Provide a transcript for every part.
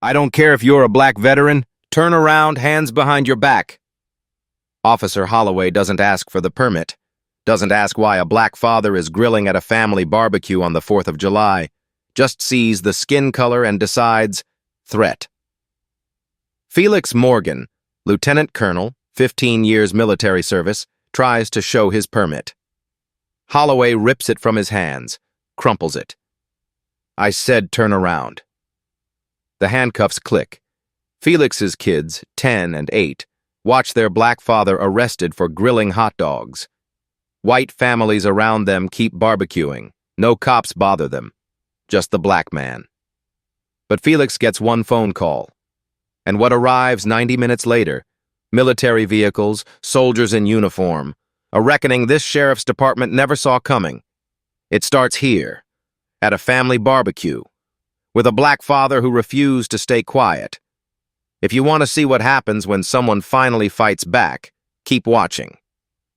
I don't care if you're a black veteran. Turn around, hands behind your back. Officer Holloway doesn't ask for the permit, doesn't ask why a black father is grilling at a family barbecue on the 4th of July, just sees the skin color and decides, threat. Felix Morgan, Lieutenant Colonel, 15 years military service, tries to show his permit. Holloway rips it from his hands, crumples it. I said turn around. The handcuffs click. Felix's kids, 10 and 8, watch their black father arrested for grilling hot dogs. White families around them keep barbecuing. No cops bother them. Just the black man. But Felix gets one phone call. And what arrives 90 minutes later? Military vehicles, soldiers in uniform. A reckoning this sheriff's department never saw coming. It starts here, at a family barbecue, with a black father who refused to stay quiet. If you want to see what happens when someone finally fights back, keep watching.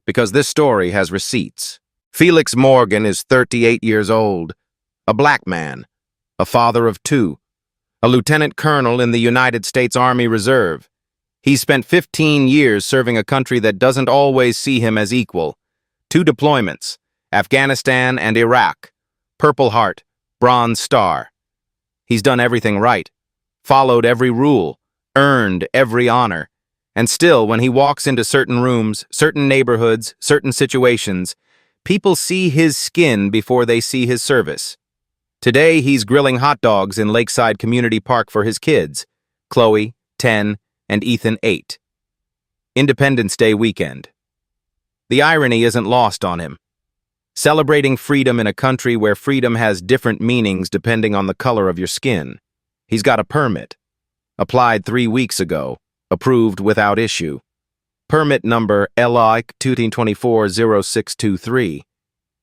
Because this story has receipts. Felix Morgan is 38 years old, a black man, a father of 2, a lieutenant colonel in the United States Army Reserve. He spent 15 years serving a country that doesn't always see him as equal. 2 deployments, Afghanistan and Iraq, Purple Heart, Bronze Star. He's done everything right, followed every rule, earned every honor. And still, when he walks into certain rooms, certain neighborhoods, certain situations, people see his skin before they see his service. Today, he's grilling hot dogs in Lakeside Community Park for his kids, Chloe, 10, and Ethan, 8. Independence Day weekend. The irony isn't lost on him. Celebrating freedom in a country where freedom has different meanings depending on the color of your skin. He's got a permit. Applied 3 weeks ago. Approved without issue. Permit number LIC 2240623.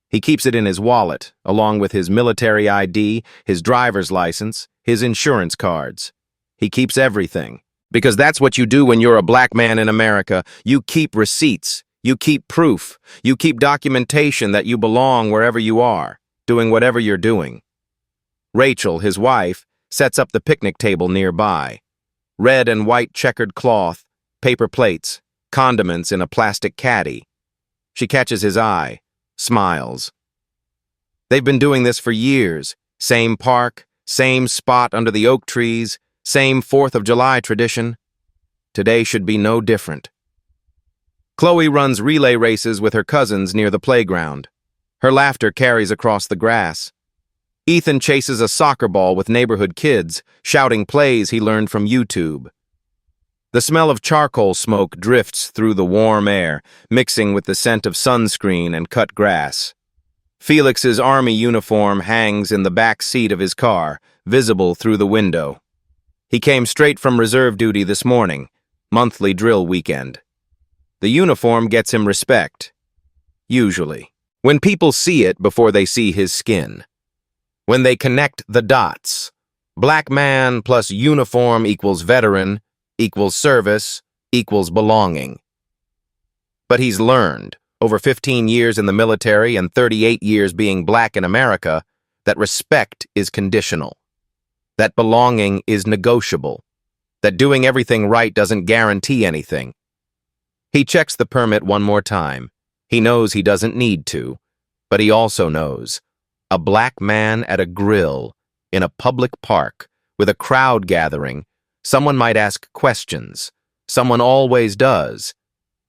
He keeps it in his wallet, along with his military ID, his driver's license, his insurance cards. He keeps everything. Because that's what you do when you're a black man in America. You keep receipts. You keep proof. You keep documentation that you belong wherever you are, doing whatever you're doing. Rachel, his wife, sets up the picnic table nearby. Red and white checkered cloth, paper plates, condiments in a plastic caddy. She catches his eye, smiles. They've been doing this for years. Same park, same spot under the oak trees, same 4th of July tradition. Today should be no different. Chloe runs relay races with her cousins near the playground. Her laughter carries across the grass. Ethan chases a soccer ball with neighborhood kids, shouting plays he learned from YouTube. The smell of charcoal smoke drifts through the warm air, mixing with the scent of sunscreen and cut grass. Felix's army uniform hangs in the back seat of his car, visible through the window. He came straight from reserve duty this morning, monthly drill weekend. The uniform gets him respect. Usually. When people see it before they see his skin. When they connect the dots. Black man plus uniform equals veteran, equals service, equals belonging. But he's learned, over 15 years in the military and 38 years being black in America, that respect is conditional. That belonging is negotiable. That doing everything right doesn't guarantee anything. He checks the permit one more time. He knows he doesn't need to, but he also knows. A black man at a grill, in a public park, with a crowd gathering, someone might ask questions. Someone always does.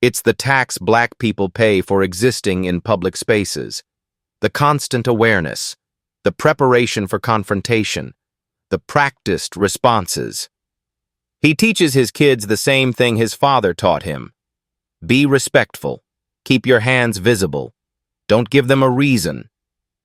It's the tax black people pay for existing in public spaces. The constant awareness, the preparation for confrontation, the practiced responses. He teaches his kids the same thing his father taught him. Be respectful. Keep your hands visible. Don't give them a reason.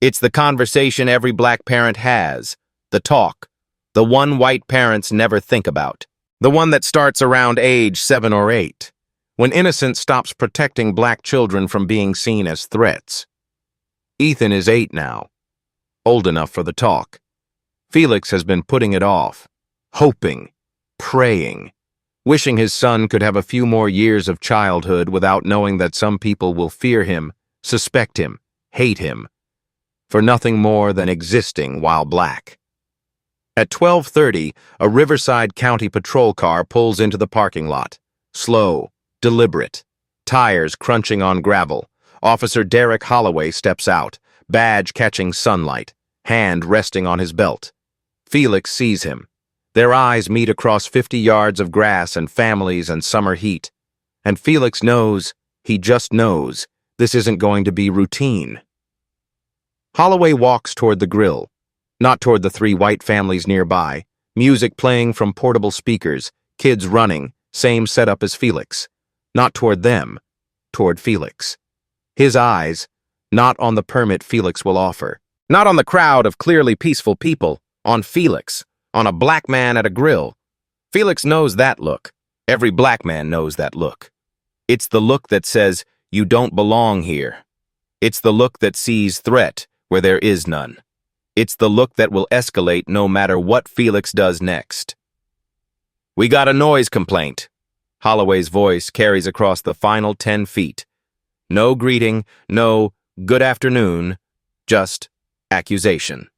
It's the conversation every black parent has, the talk, the one white parents never think about, the one that starts around age 7 or 8, when innocence stops protecting black children from being seen as threats. Ethan is 8 now, old enough for the talk. Felix has been putting it off, hoping, praying, wishing his son could have a few more years of childhood without knowing that some people will fear him, suspect him, hate him, for nothing more than existing while black. At 12:30, a Riverside County patrol car pulls into the parking lot. Slow, deliberate, tires crunching on gravel. Officer Derek Holloway steps out, badge catching sunlight, hand resting on his belt. Felix sees him. Their eyes meet across 50 yards of grass and families and summer heat. And Felix knows, he just knows, this isn't going to be routine. Holloway walks toward the grill, not toward the 3 white families nearby, music playing from portable speakers, kids running, same setup as Felix. Not toward them, toward Felix. His eyes, not on the permit Felix will offer, not on the crowd of clearly peaceful people, on Felix, on a black man at a grill. Felix knows that look. Every black man knows that look. It's the look that says, you don't belong here. It's the look that sees threat where there is none. It's the look that will escalate no matter what Felix does next. We got a noise complaint. Holloway's voice carries across the final 10 feet. No greeting, no good afternoon, just accusation.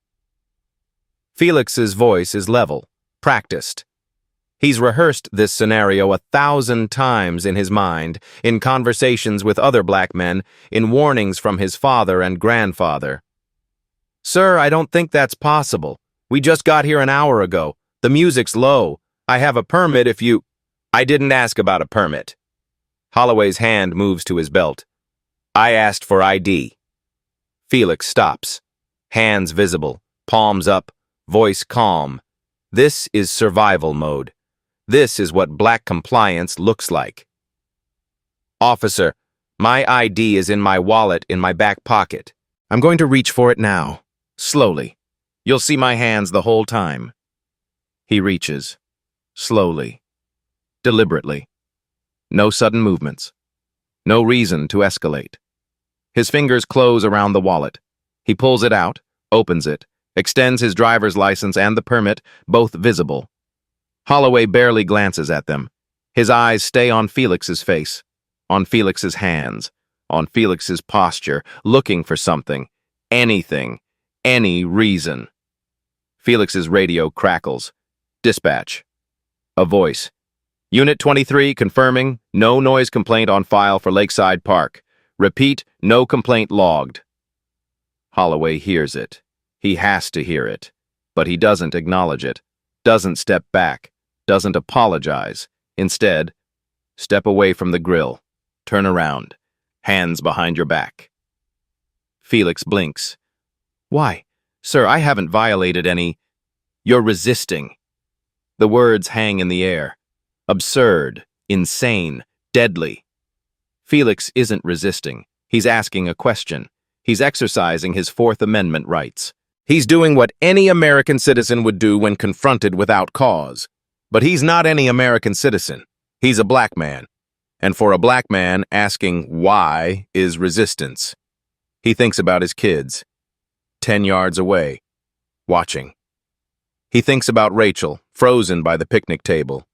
Felix's voice is level, practiced. He's rehearsed this scenario 1,000 times in his mind, in conversations with other black men, in warnings from his father and grandfather. Sir, I don't think that's possible. We just got here an hour ago. The music's low. I have a permit if you... I didn't ask about a permit. Holloway's hand moves to his belt. I asked for ID. Felix stops. Hands visible, palms up, voice calm. This is survival mode. This is what black compliance looks like. Officer, my ID is in my wallet in my back pocket. I'm going to reach for it now. Slowly. You'll see my hands the whole time. He reaches. Slowly. Deliberately. No sudden movements. No reason to escalate. His fingers close around the wallet. He pulls it out, opens it, extends his driver's license and the permit, both visible. Holloway barely glances at them. His eyes stay on Felix's face, on Felix's hands, on Felix's posture, looking for something, anything, any reason. Felix's radio crackles. Dispatch. A voice. Unit 23 confirming no noise complaint on file for Lakeside Park. Repeat, no complaint logged. Holloway hears it. He has to hear it. But he doesn't acknowledge it, doesn't step back, doesn't apologize. Instead, step away from the grill. Turn around. Hands behind your back. Felix blinks. Why? Sir, I haven't violated any... You're resisting. The words hang in the air. Absurd, insane, deadly. Felix isn't resisting. He's asking a question. He's exercising his Fourth Amendment rights. He's doing what any American citizen would do when confronted without cause. But he's not any American citizen. He's a black man. And for a black man, asking why is resistance. He thinks about his kids. 10 yards away, watching. He thinks about Rachel, frozen by the picnic table.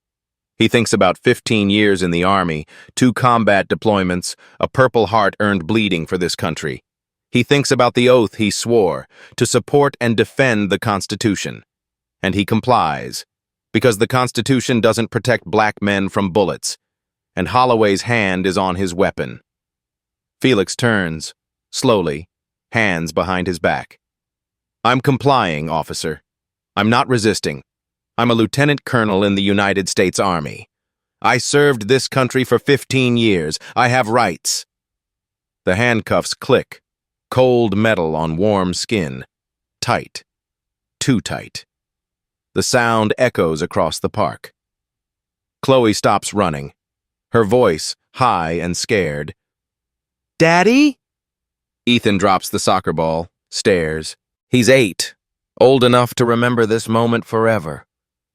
He thinks about 15 years in the Army, 2 combat deployments, a Purple Heart earned bleeding for this country. He thinks about the oath he swore to support and defend the Constitution. And he complies, because the Constitution doesn't protect black men from bullets, and Holloway's hand is on his weapon. Felix turns, slowly, hands behind his back. I'm complying, officer. I'm not resisting. I'm a lieutenant colonel in the United States Army. I served this country for 15 years. I have rights. The handcuffs click. Cold metal on warm skin. Tight. Too tight. The sound echoes across the park. Chloe stops running. Her voice, high and scared. Daddy? Ethan drops the soccer ball, stares. He's 8, old enough to remember this moment forever.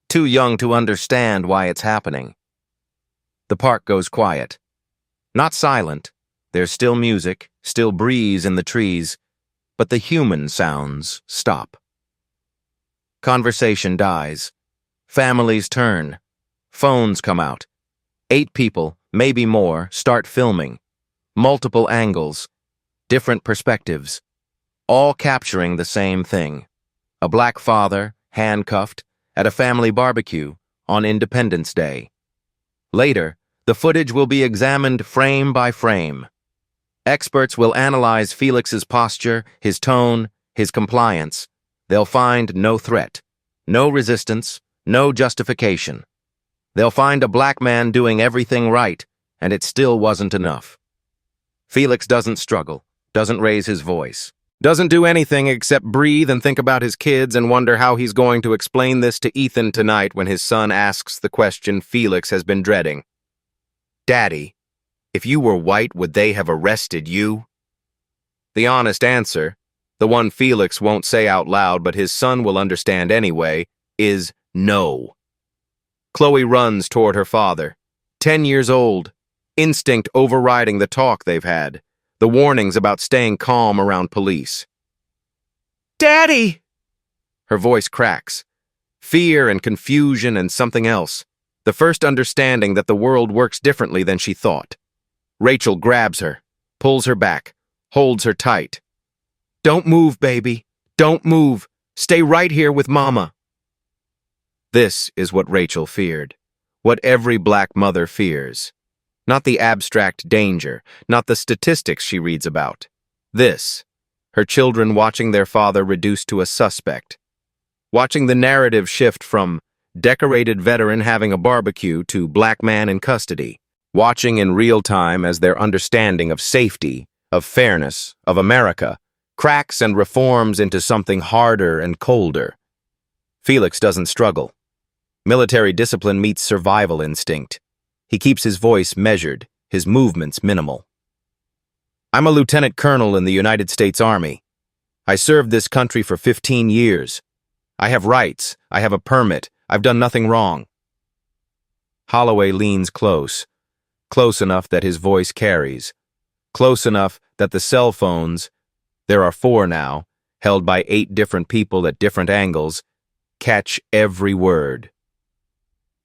Too young to understand why it's happening. The park goes quiet. Not silent. There's still music, still breeze in the trees, but the human sounds stop. Conversation dies. Families turn. Phones come out. 8 people, maybe more, start filming. Multiple angles. Different perspectives. All capturing the same thing. A black father, handcuffed, at a family barbecue on Independence Day. Later, the footage will be examined frame by frame. Experts will analyze Felix's posture, his tone, his compliance. They'll find no threat, no resistance, no justification. They'll find a black man doing everything right, and it still wasn't enough. Felix doesn't struggle, doesn't raise his voice, doesn't do anything except breathe and think about his kids and wonder how he's going to explain this to Ethan tonight when his son asks the question Felix has been dreading. "Daddy, if you were white, would they have arrested you?" The honest answer, the one Felix won't say out loud but his son will understand anyway, is no. Chloe runs toward her father, 10 years old, instinct overriding the talk they've had, the warnings about staying calm around police. "Daddy!" Her voice cracks. Fear and confusion and something else, the first understanding that the world works differently than she thought. Rachel grabs her, pulls her back, holds her tight. "Don't move, baby. Don't move. Stay right here with Mama." This is what Rachel feared, what every black mother fears. Not the abstract danger, not the statistics she reads about. This, her children watching their father reduced to a suspect. Watching the narrative shift from decorated veteran having a barbecue to black man in custody. Watching in real time as their understanding of safety, of fairness, of America, cracks and reforms into something harder and colder. Felix doesn't struggle. Military discipline meets survival instinct. He keeps his voice measured, his movements minimal. "I'm a lieutenant colonel in the United States Army. I served this country for 15 years. I have rights, I have a permit, I've done nothing wrong." Holloway leans close enough that his voice carries, close enough that the cell phones, there are 4 now, held by 8 different people at different angles, catch every word.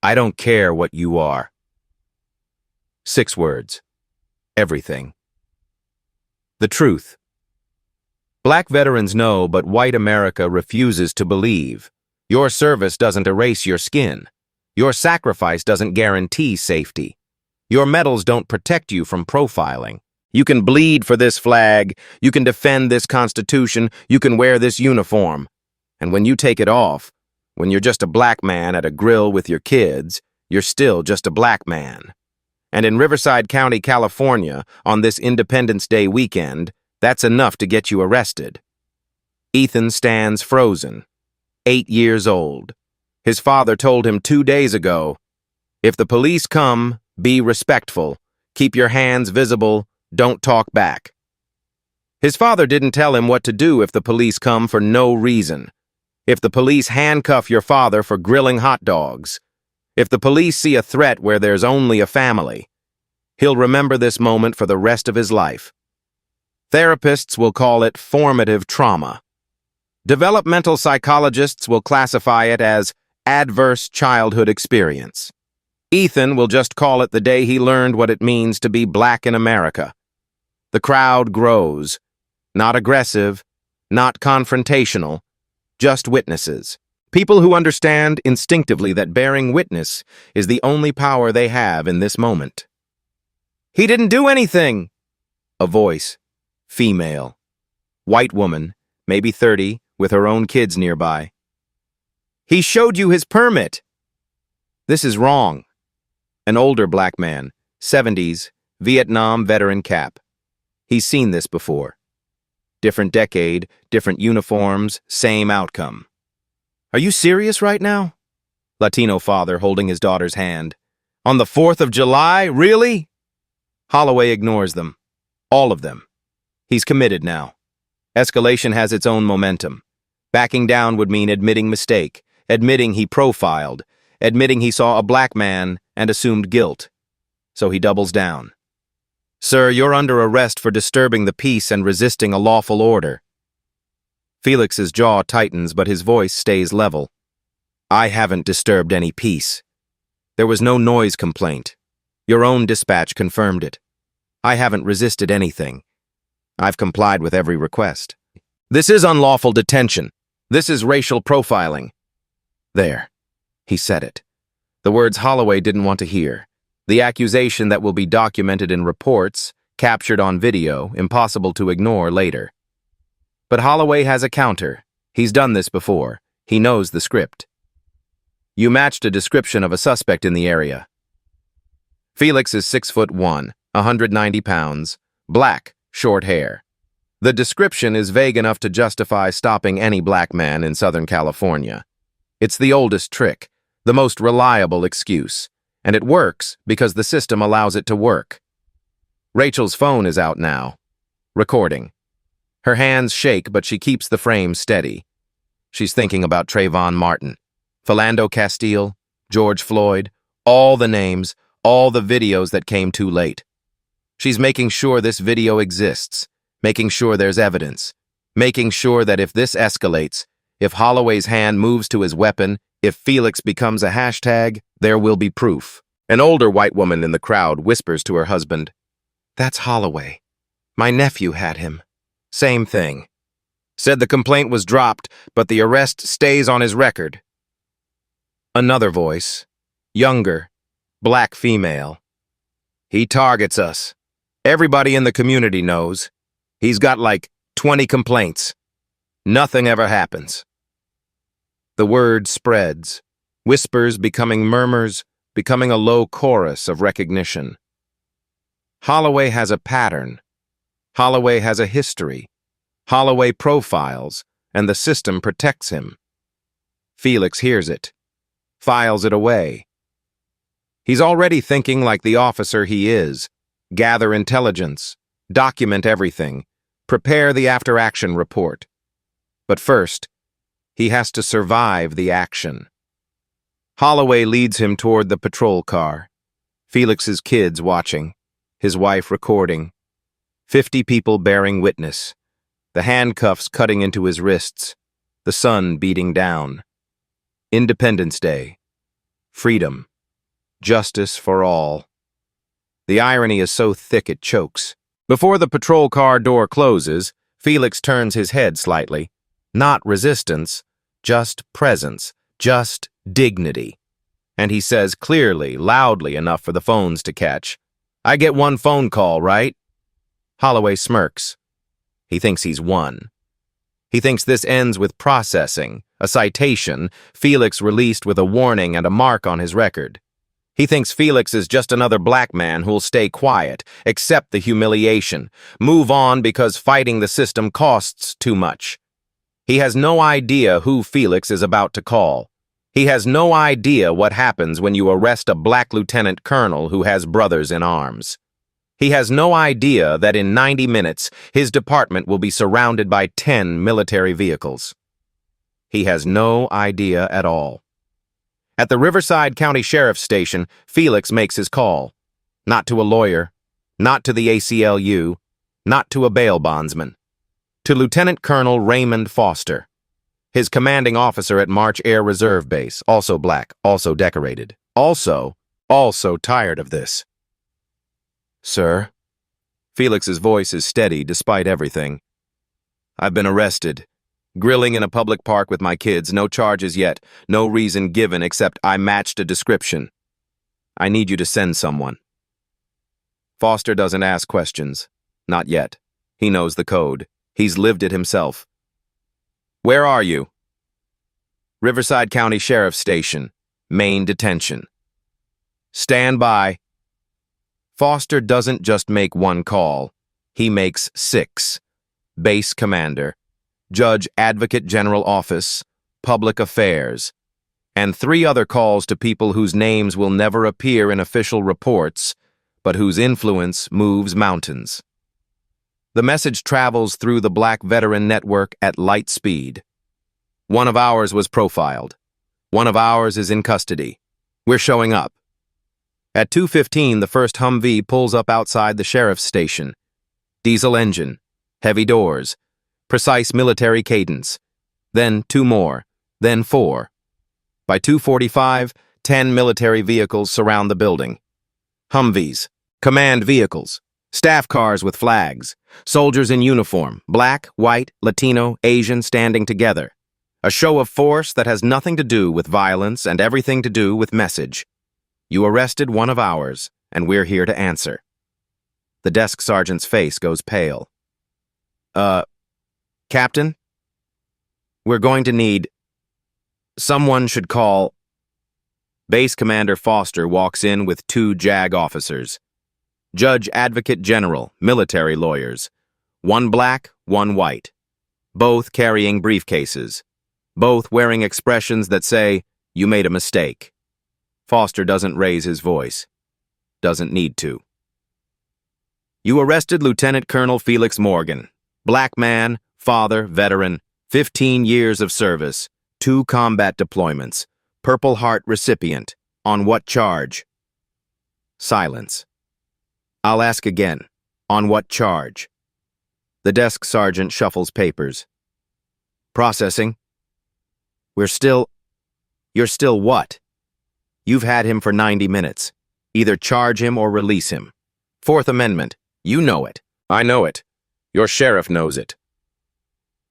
"I don't care what you are." 6 words. Everything. The truth. Black veterans know, but white America refuses to believe. Your service doesn't erase your skin. Your sacrifice doesn't guarantee safety. Your medals don't protect you from profiling. You can bleed for this flag, you can defend this Constitution, you can wear this uniform. And when you take it off, when you're just a black man at a grill with your kids, you're still just a black man. And in Riverside County, California, on this Independence Day weekend, that's enough to get you arrested. Ethan stands frozen, 8 years old. His father told him 2 days ago, "If the police come, be respectful. Keep your hands visible. Don't talk back." His father didn't tell him what to do if the police come for no reason. If the police handcuff your father for grilling hot dogs. If the police see a threat where there's only a family. He'll remember this moment for the rest of his life. Therapists will call it formative trauma. Developmental psychologists will classify it as adverse childhood experience. Ethan will just call it the day he learned what it means to be black in America. The crowd grows. Not aggressive, not confrontational, just witnesses. People who understand instinctively that bearing witness is the only power they have in this moment. "He didn't do anything!" A voice. Female. White woman, maybe 30, with her own kids nearby. "He showed you his permit!" This is wrong. An older black man, 70s, Vietnam veteran cap. He's seen this before. Different decade, different uniforms, same outcome. "Are you serious right now?" Latino father holding his daughter's hand. "On the 4th of July, really?" Holloway ignores them. All of them. He's committed now. Escalation has its own momentum. Backing down would mean admitting mistake, admitting he profiled, admitting he saw a black man and assumed guilt. So he doubles down. "Sir, you're under arrest for disturbing the peace and resisting a lawful order." Felix's jaw tightens, but his voice stays level. "I haven't disturbed any peace. There was no noise complaint. Your own dispatch confirmed it. I haven't resisted anything. I've complied with every request. This is unlawful detention. This is racial profiling. There. He said it. The words Holloway didn't want to hear. The accusation that will be documented in reports, captured on video, impossible to ignore later. But Holloway has a counter. He's done this before. He knows the script. You matched a description of a suspect in the area. Felix is 6'1", 190 pounds, black, short hair. The description is vague enough to justify stopping any black man in Southern California. It's the oldest trick, the most reliable excuse, and it works because the system allows it to work. Rachel's phone is out now, recording. Her hands shake, but she keeps the frame steady. She's thinking about Trayvon Martin, Philando Castile, George Floyd, all the names, all the videos that came too late. She's making sure this video exists, making sure there's evidence, making sure that if this escalates, if Holloway's hand moves to his weapon, if Felix becomes a hashtag, there will be proof. An older white woman in the crowd whispers to her husband, "That's Holloway. My nephew had him. Same thing. Said the complaint was dropped, but the arrest stays on his record." Another voice, younger, black female. "He targets us. Everybody in the community knows. He's got like 20 complaints. Nothing ever happens." The word spreads, whispers becoming murmurs, becoming a low chorus of recognition. Holloway has a pattern. Holloway has a history. Holloway profiles, and the system protects him. Felix hears it, files it away. He's already thinking like the officer he is. Gather intelligence, document everything, prepare the after-action report. But first, he has to survive the action. Holloway leads him toward the patrol car. Felix's kids watching, his wife recording. 50 people bearing witness. The handcuffs cutting into his wrists. The sun beating down. Independence Day. Freedom. Justice for all. The irony is so thick it chokes. Before the patrol car door closes, Felix turns his head slightly. Not resistance, just presence, just dignity. And he says clearly, loudly enough for the phones to catch, "I get one phone call, right?" Holloway smirks. He thinks he's won. He thinks this ends with processing, a citation, Felix released with a warning and a mark on his record. He thinks Felix is just another black man who'll stay quiet, accept the humiliation, move on because fighting the system costs too much. He has no idea who Felix is about to call. He has no idea what happens when you arrest a black lieutenant colonel who has brothers in arms. He has no idea that in 90 minutes, his department will be surrounded by 10 military vehicles. He has no idea at all. At the Riverside County Sheriff's Station, Felix makes his call. Not to a lawyer, not to the ACLU, not to a bail bondsman. To Lieutenant Colonel Raymond Foster, his commanding officer at March Air Reserve Base, also black, also decorated, also tired of this. "Sir?" Felix's voice is steady despite everything. "I've been arrested. Grilling in a public park with my kids, no charges yet, no reason given except I matched a description. I need you to send someone." Foster doesn't ask questions. Not yet. He knows the code. He's lived it himself. "Where are you?" "Riverside County Sheriff's Station, main detention." "Stand by." Foster doesn't just make one call. He makes 6. Base Commander, Judge Advocate General Office, Public Affairs, and 3 other calls to people whose names will never appear in official reports, but whose influence moves mountains. The message travels through the Black Veteran Network at light speed. One of ours was profiled. One of ours is in custody. We're showing up. At 2:15, the first Humvee pulls up outside the sheriff's station. Diesel engine, heavy doors, precise military cadence. Then 2 more, then 4. By 2:45, 10 military vehicles surround the building. Humvees, command vehicles, staff cars with flags, soldiers in uniform, black, white, Latino, Asian standing together. A show of force that has nothing to do with violence and everything to do with message. You arrested one of ours, and we're here to answer. The desk sergeant's face goes pale. Captain? We're going to need... Someone should call... Base Commander Foster walks in with 2 JAG officers. Judge Advocate General, military lawyers. 1 black, 1 white. Both carrying briefcases. Both wearing expressions that say, "You made a mistake." Foster doesn't raise his voice. Doesn't need to. You arrested Lieutenant Colonel Felix Morgan. Black man, father, veteran, 15 years of service, 2 combat deployments, Purple Heart recipient. On what charge? Silence. I'll ask again. On what charge? The desk sergeant shuffles papers. Processing. You're still what? You've had him for 90 minutes. Either charge him or release him. 4th Amendment. You know it. I know it. Your sheriff knows it.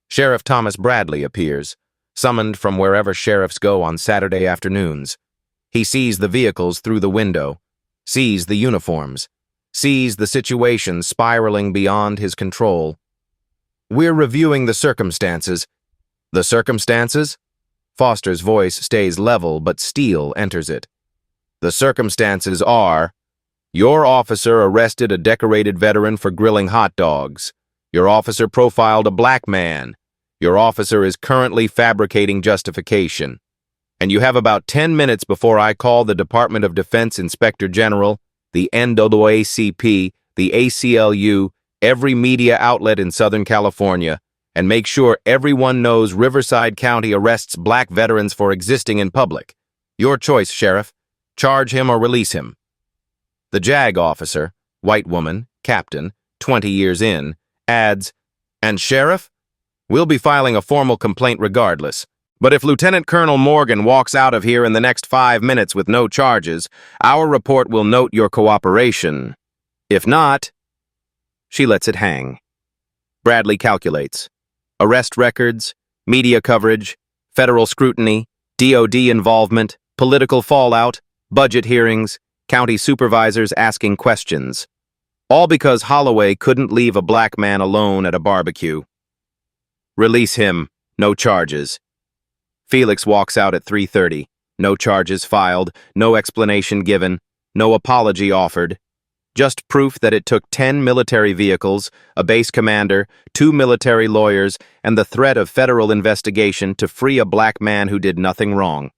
Sheriff Thomas Bradley appears, summoned from wherever sheriffs go on Saturday afternoons. He sees the vehicles through the window, sees the uniforms, sees the situation spiraling beyond his control. We're reviewing the circumstances. The circumstances? Foster's voice stays level, but steel enters it. The circumstances are: your officer arrested a decorated veteran for grilling hot dogs. Your officer profiled a black man. Your officer is currently fabricating justification. And you have about 10 minutes before I call the Department of Defense Inspector General, the NAACP, the ACLU, every media outlet in Southern California, and make sure everyone knows Riverside County arrests black veterans for existing in public. Your choice, Sheriff. Charge him or release him. The JAG officer, white woman, captain, 20 years in, adds, and Sheriff, we'll be filing a formal complaint regardless. But if Lieutenant Colonel Morgan walks out of here in the next 5 minutes with no charges, our report will note your cooperation. If not, she lets it hang. Bradley calculates. Arrest records, media coverage, federal scrutiny, DOD involvement, political fallout, budget hearings, county supervisors asking questions. All because Holloway couldn't leave a black man alone at a barbecue. Release him. No charges. Felix walks out at 3:30. No charges filed, no explanation given, no apology offered. Just proof that it took 10 military vehicles, a base commander, 2 military lawyers, and the threat of federal investigation to free a black man who did nothing wrong.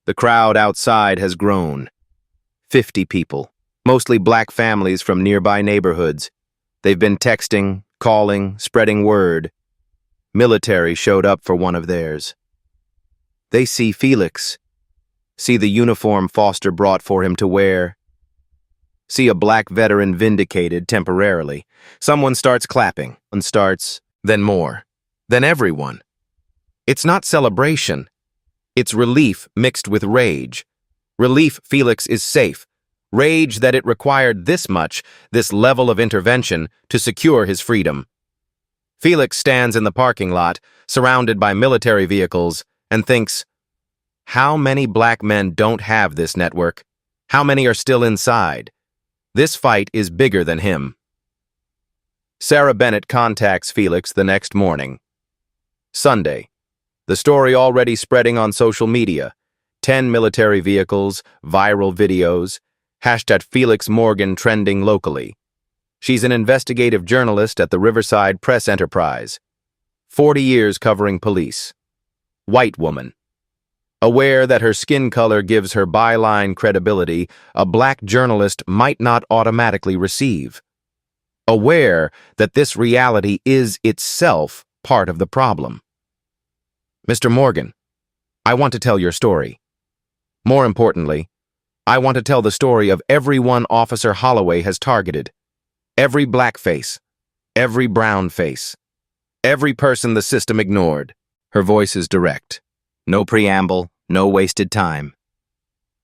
The crowd outside has grown. 50 people, mostly black families from nearby neighborhoods. They've been texting, calling, spreading word. Military showed up for one of theirs. They see Felix, see the uniform Foster brought for him to wear, see a black veteran vindicated temporarily. Someone starts clapping, and starts, then more, then everyone. It's not celebration. It's relief mixed with rage. Relief Felix is safe. Rage that it required this much, this level of intervention, to secure his freedom. Felix stands in the parking lot, surrounded by military vehicles, and thinks, how many black men don't have this network? How many are still inside? This fight is bigger than him. Sarah Bennett contacts Felix the next morning. Sunday. The story already spreading on social media. 10 military vehicles, viral videos, #Felix Morgan trending locally. She's an investigative journalist at the Riverside Press Enterprise. 40 years covering police. White woman. Aware that her skin color gives her byline credibility a black journalist might not automatically receive. Aware that this reality is itself part of the problem. Mr. Morgan, I want to tell your story. More importantly, I want to tell the story of everyone Officer Holloway has targeted. Every black face, every brown face, every person the system ignored. Her voice is direct. No preamble, no wasted time.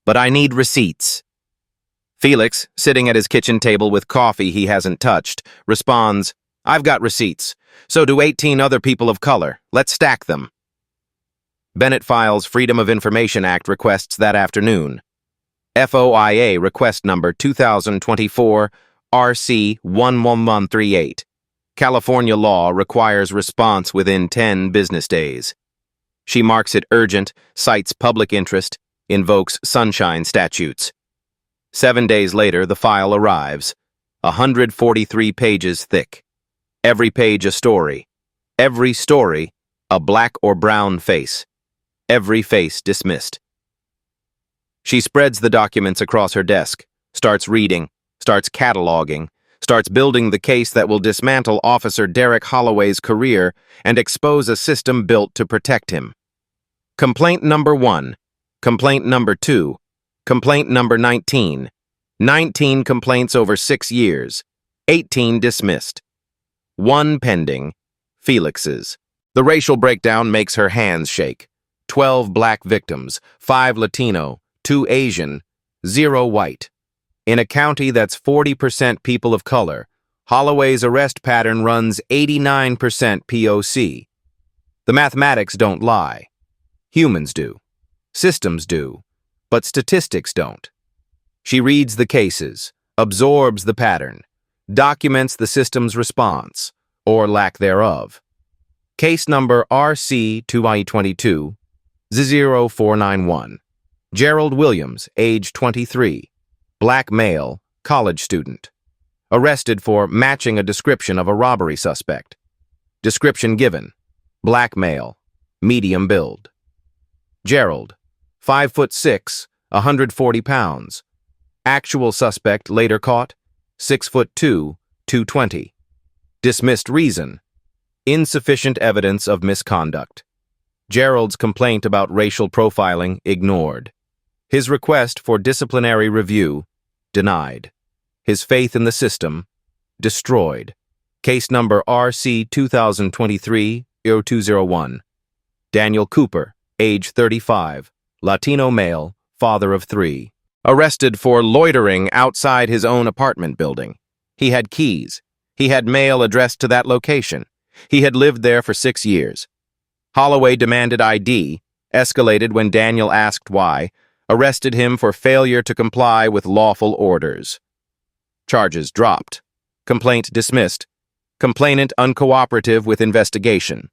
But I need receipts. Felix, sitting at his kitchen table with coffee he hasn't touched, responds, I've got receipts. So do 18 other people of color. Let's stack them. Bennett files Freedom of Information Act requests that afternoon. FOIA request number 2024 RC 11138. California law requires response within 10 business days. She marks it urgent, cites public interest, invokes sunshine statutes. 7 days later, the file arrives, 143 pages thick. Every page a story. Every story, a black or brown face. Every face dismissed. She spreads the documents across her desk, starts reading, starts cataloging, starts building the case that will dismantle Officer Derek Holloway's career and expose a system built to protect him. Complaint number 1, complaint number 2, complaint number 19. 19 complaints over 6 years, 18 dismissed. 1 pending, Felix's. The racial breakdown makes her hands shake. 12 black victims, 5 Latino, 2 Asian, 0 white. In a county that's 40% people of color, Holloway's arrest pattern runs 89% POC. The mathematics don't lie. Humans do. Systems do. But statistics don't. She reads the cases, absorbs the pattern, documents the system's response, or lack thereof. Case number RC 2I22 0491. Gerald Williams, age 23, black male, college student. Arrested for matching a description of a robbery suspect. Description given, black male, medium build. Gerald, 5'6", 140 pounds. Actual suspect later caught, 6'2", 220. Dismissed reason, insufficient evidence of misconduct. Gerald's complaint about racial profiling ignored. His request for disciplinary review denied. His faith in the system destroyed. Case number RC 2023-0201. Daniel Cooper, age 35, Latino male, father of 3. Arrested for loitering outside his own apartment building. He had keys. He had mail addressed to that location. He had lived there for 6 years. Holloway demanded ID, escalated when Daniel asked why, arrested him for failure to comply with lawful orders. Charges dropped. Complaint dismissed. Complainant uncooperative with investigation.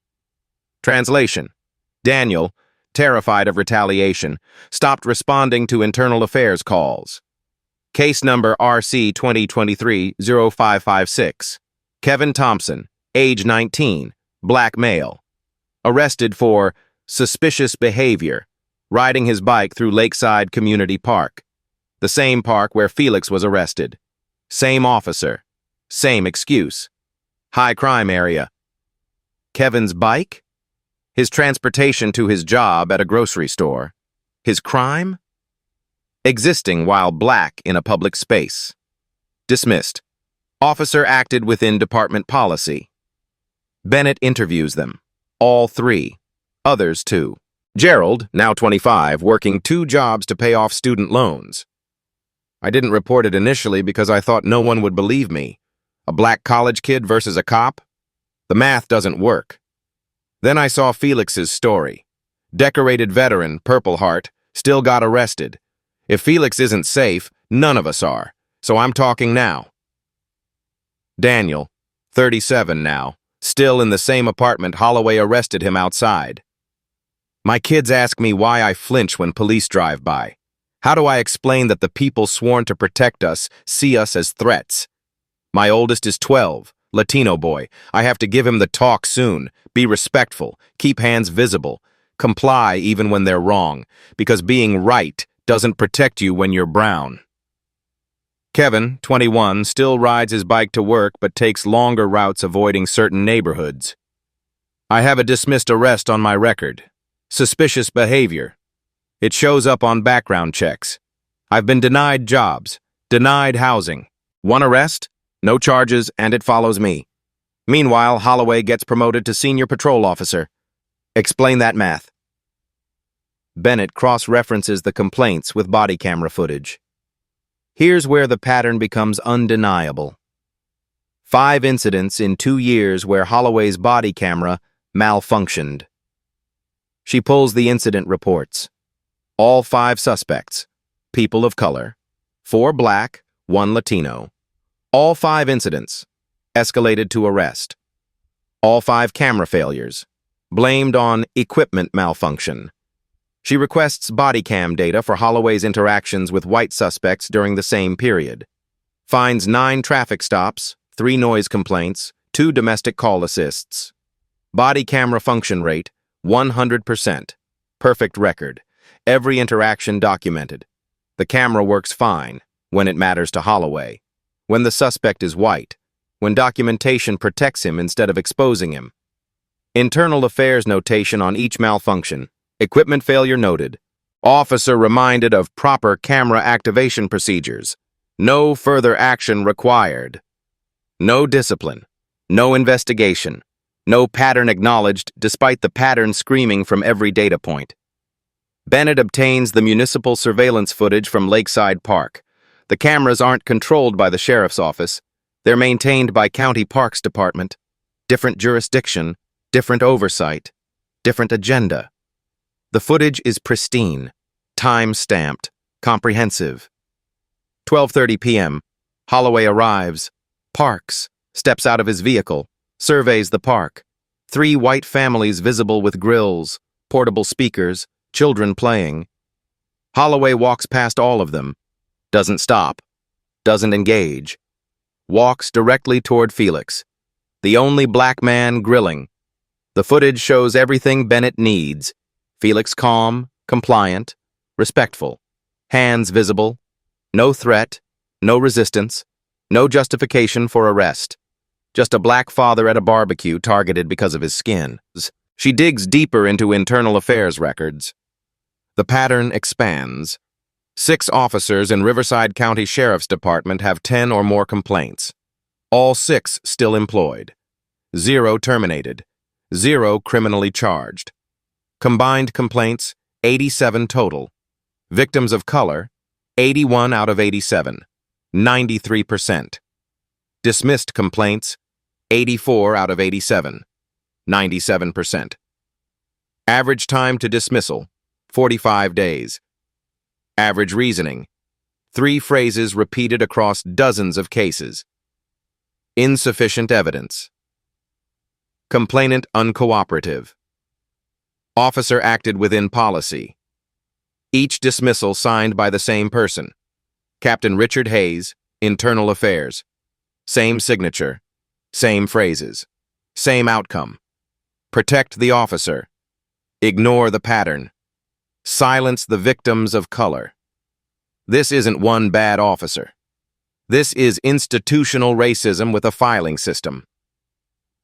Translation: Daniel, terrified of retaliation, stopped responding to internal affairs calls. Case number RC 2023-0556. Kevin Thompson, age 19, black male. Arrested for suspicious behavior, riding his bike through Lakeside Community Park. The same park where Felix was arrested. Same officer. Same excuse. High crime area. Kevin's bike? His transportation to his job at a grocery store. His crime? Existing while black in a public space. Dismissed. Officer acted within department policy. Bennett interviews them. All 3. Others 2. Gerald, now 25, working 2 jobs to pay off student loans. I didn't report it initially because I thought no one would believe me. A black college kid versus a cop? The math doesn't work. Then I saw Felix's story. Decorated veteran, Purple Heart, still got arrested. If Felix isn't safe, none of us are. So I'm talking now. Daniel, 37 now, still in the same apartment Holloway arrested him outside. My kids ask me why I flinch when police drive by. How do I explain that the people sworn to protect us see us as threats? My oldest is 12, Latino boy. I have to give him the talk soon. Be respectful, keep hands visible, comply even when they're wrong, because being right doesn't protect you when you're brown. Kevin, 21, still rides his bike to work but takes longer routes avoiding certain neighborhoods. I have a dismissed arrest on my record. Suspicious behavior. It shows up on background checks. I've been denied jobs, denied housing. 1 arrest, no charges, and it follows me. Meanwhile, Holloway gets promoted to senior patrol officer. Explain that math. Bennett cross-references the complaints with body camera footage. Here's where the pattern becomes undeniable. 5 incidents in 2 years where Holloway's body camera malfunctioned. She pulls the incident reports. All 5 suspects, people of color, 4 black, 1 Latino. All 5 incidents, escalated to arrest. All 5 camera failures, blamed on equipment malfunction. She requests body cam data for Holloway's interactions with white suspects during the same period. Finds 9 traffic stops, 3 noise complaints, 2 domestic call assists. Body camera function rate, 100%. Perfect record. Every interaction documented. The camera works fine when it matters to Holloway. When the suspect is white. When documentation protects him instead of exposing him. Internal affairs notation on each malfunction. Equipment failure noted. Officer reminded of proper camera activation procedures. No further action required. No discipline. No investigation. No pattern acknowledged despite the pattern screaming from every data point. Bennett obtains the municipal surveillance footage from Lakeside Park. The cameras aren't controlled by the sheriff's office. They're maintained by County Parks Department. Different jurisdiction, different oversight, different agenda. The footage is pristine, time-stamped, comprehensive. 12:30 p.m. Holloway arrives, parks, steps out of his vehicle, surveys the park. 3 white families visible with grills, portable speakers, children playing. Holloway walks past all of them, doesn't stop, doesn't engage. Walks directly toward Felix, the only black man grilling. The footage shows everything Bennett needs. Felix calm, compliant, respectful. Hands visible. No threat, no resistance, no justification for arrest. Just a black father at a barbecue targeted because of his skin. She digs deeper into internal affairs records. The pattern expands. 6 officers in Riverside County Sheriff's Department have 10 or more complaints. All 6 still employed. 0 terminated. 0 criminally charged. Combined complaints, 87 total. Victims of color, 81 out of 87, 93%. Dismissed complaints, 84 out of 87, 97%. Average time to dismissal, 45 days. Average reasoning, 3 phrases repeated across dozens of cases. Insufficient evidence. Complainant uncooperative. Officer acted within policy. Each dismissal signed by the same person. Captain Richard Hayes, Internal Affairs. Same signature. Same phrases. Same outcome. Protect the officer. Ignore the pattern. Silence the victims of color. This isn't one bad officer. This is institutional racism with a filing system.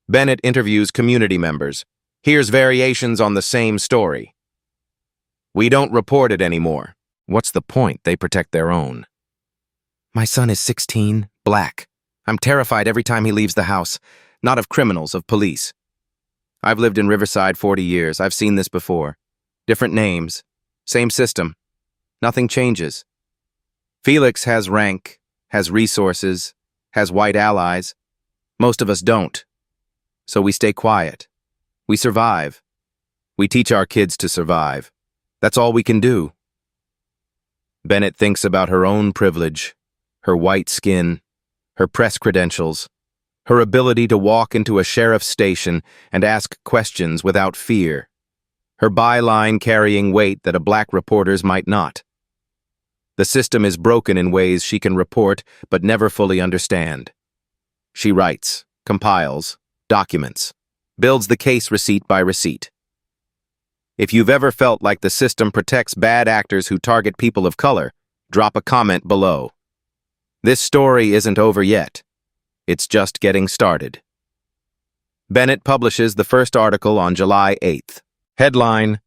Bennett interviews community members. Here's variations on the same story. We don't report it anymore. What's the point? They protect their own. My son is 16, black. I'm terrified every time he leaves the house. Not of criminals, of police. I've lived in Riverside 40 years. I've seen this before. Different names. Same system. Nothing changes. Felix has rank, has resources, has white allies. Most of us don't. So we stay quiet. We survive. We teach our kids to survive. That's all we can do. Bennett thinks about her own privilege, her white skin, her press credentials, her ability to walk into a sheriff's station and ask questions without fear, her byline carrying weight that a black reporter's might not. The system is broken in ways she can report but never fully understand. She writes, compiles, documents, builds the case receipt by receipt. If you've ever felt like the system protects bad actors who target people of color, drop a comment below. This story isn't over yet. It's just getting started. Bennett publishes the first article on July 8th. Headline: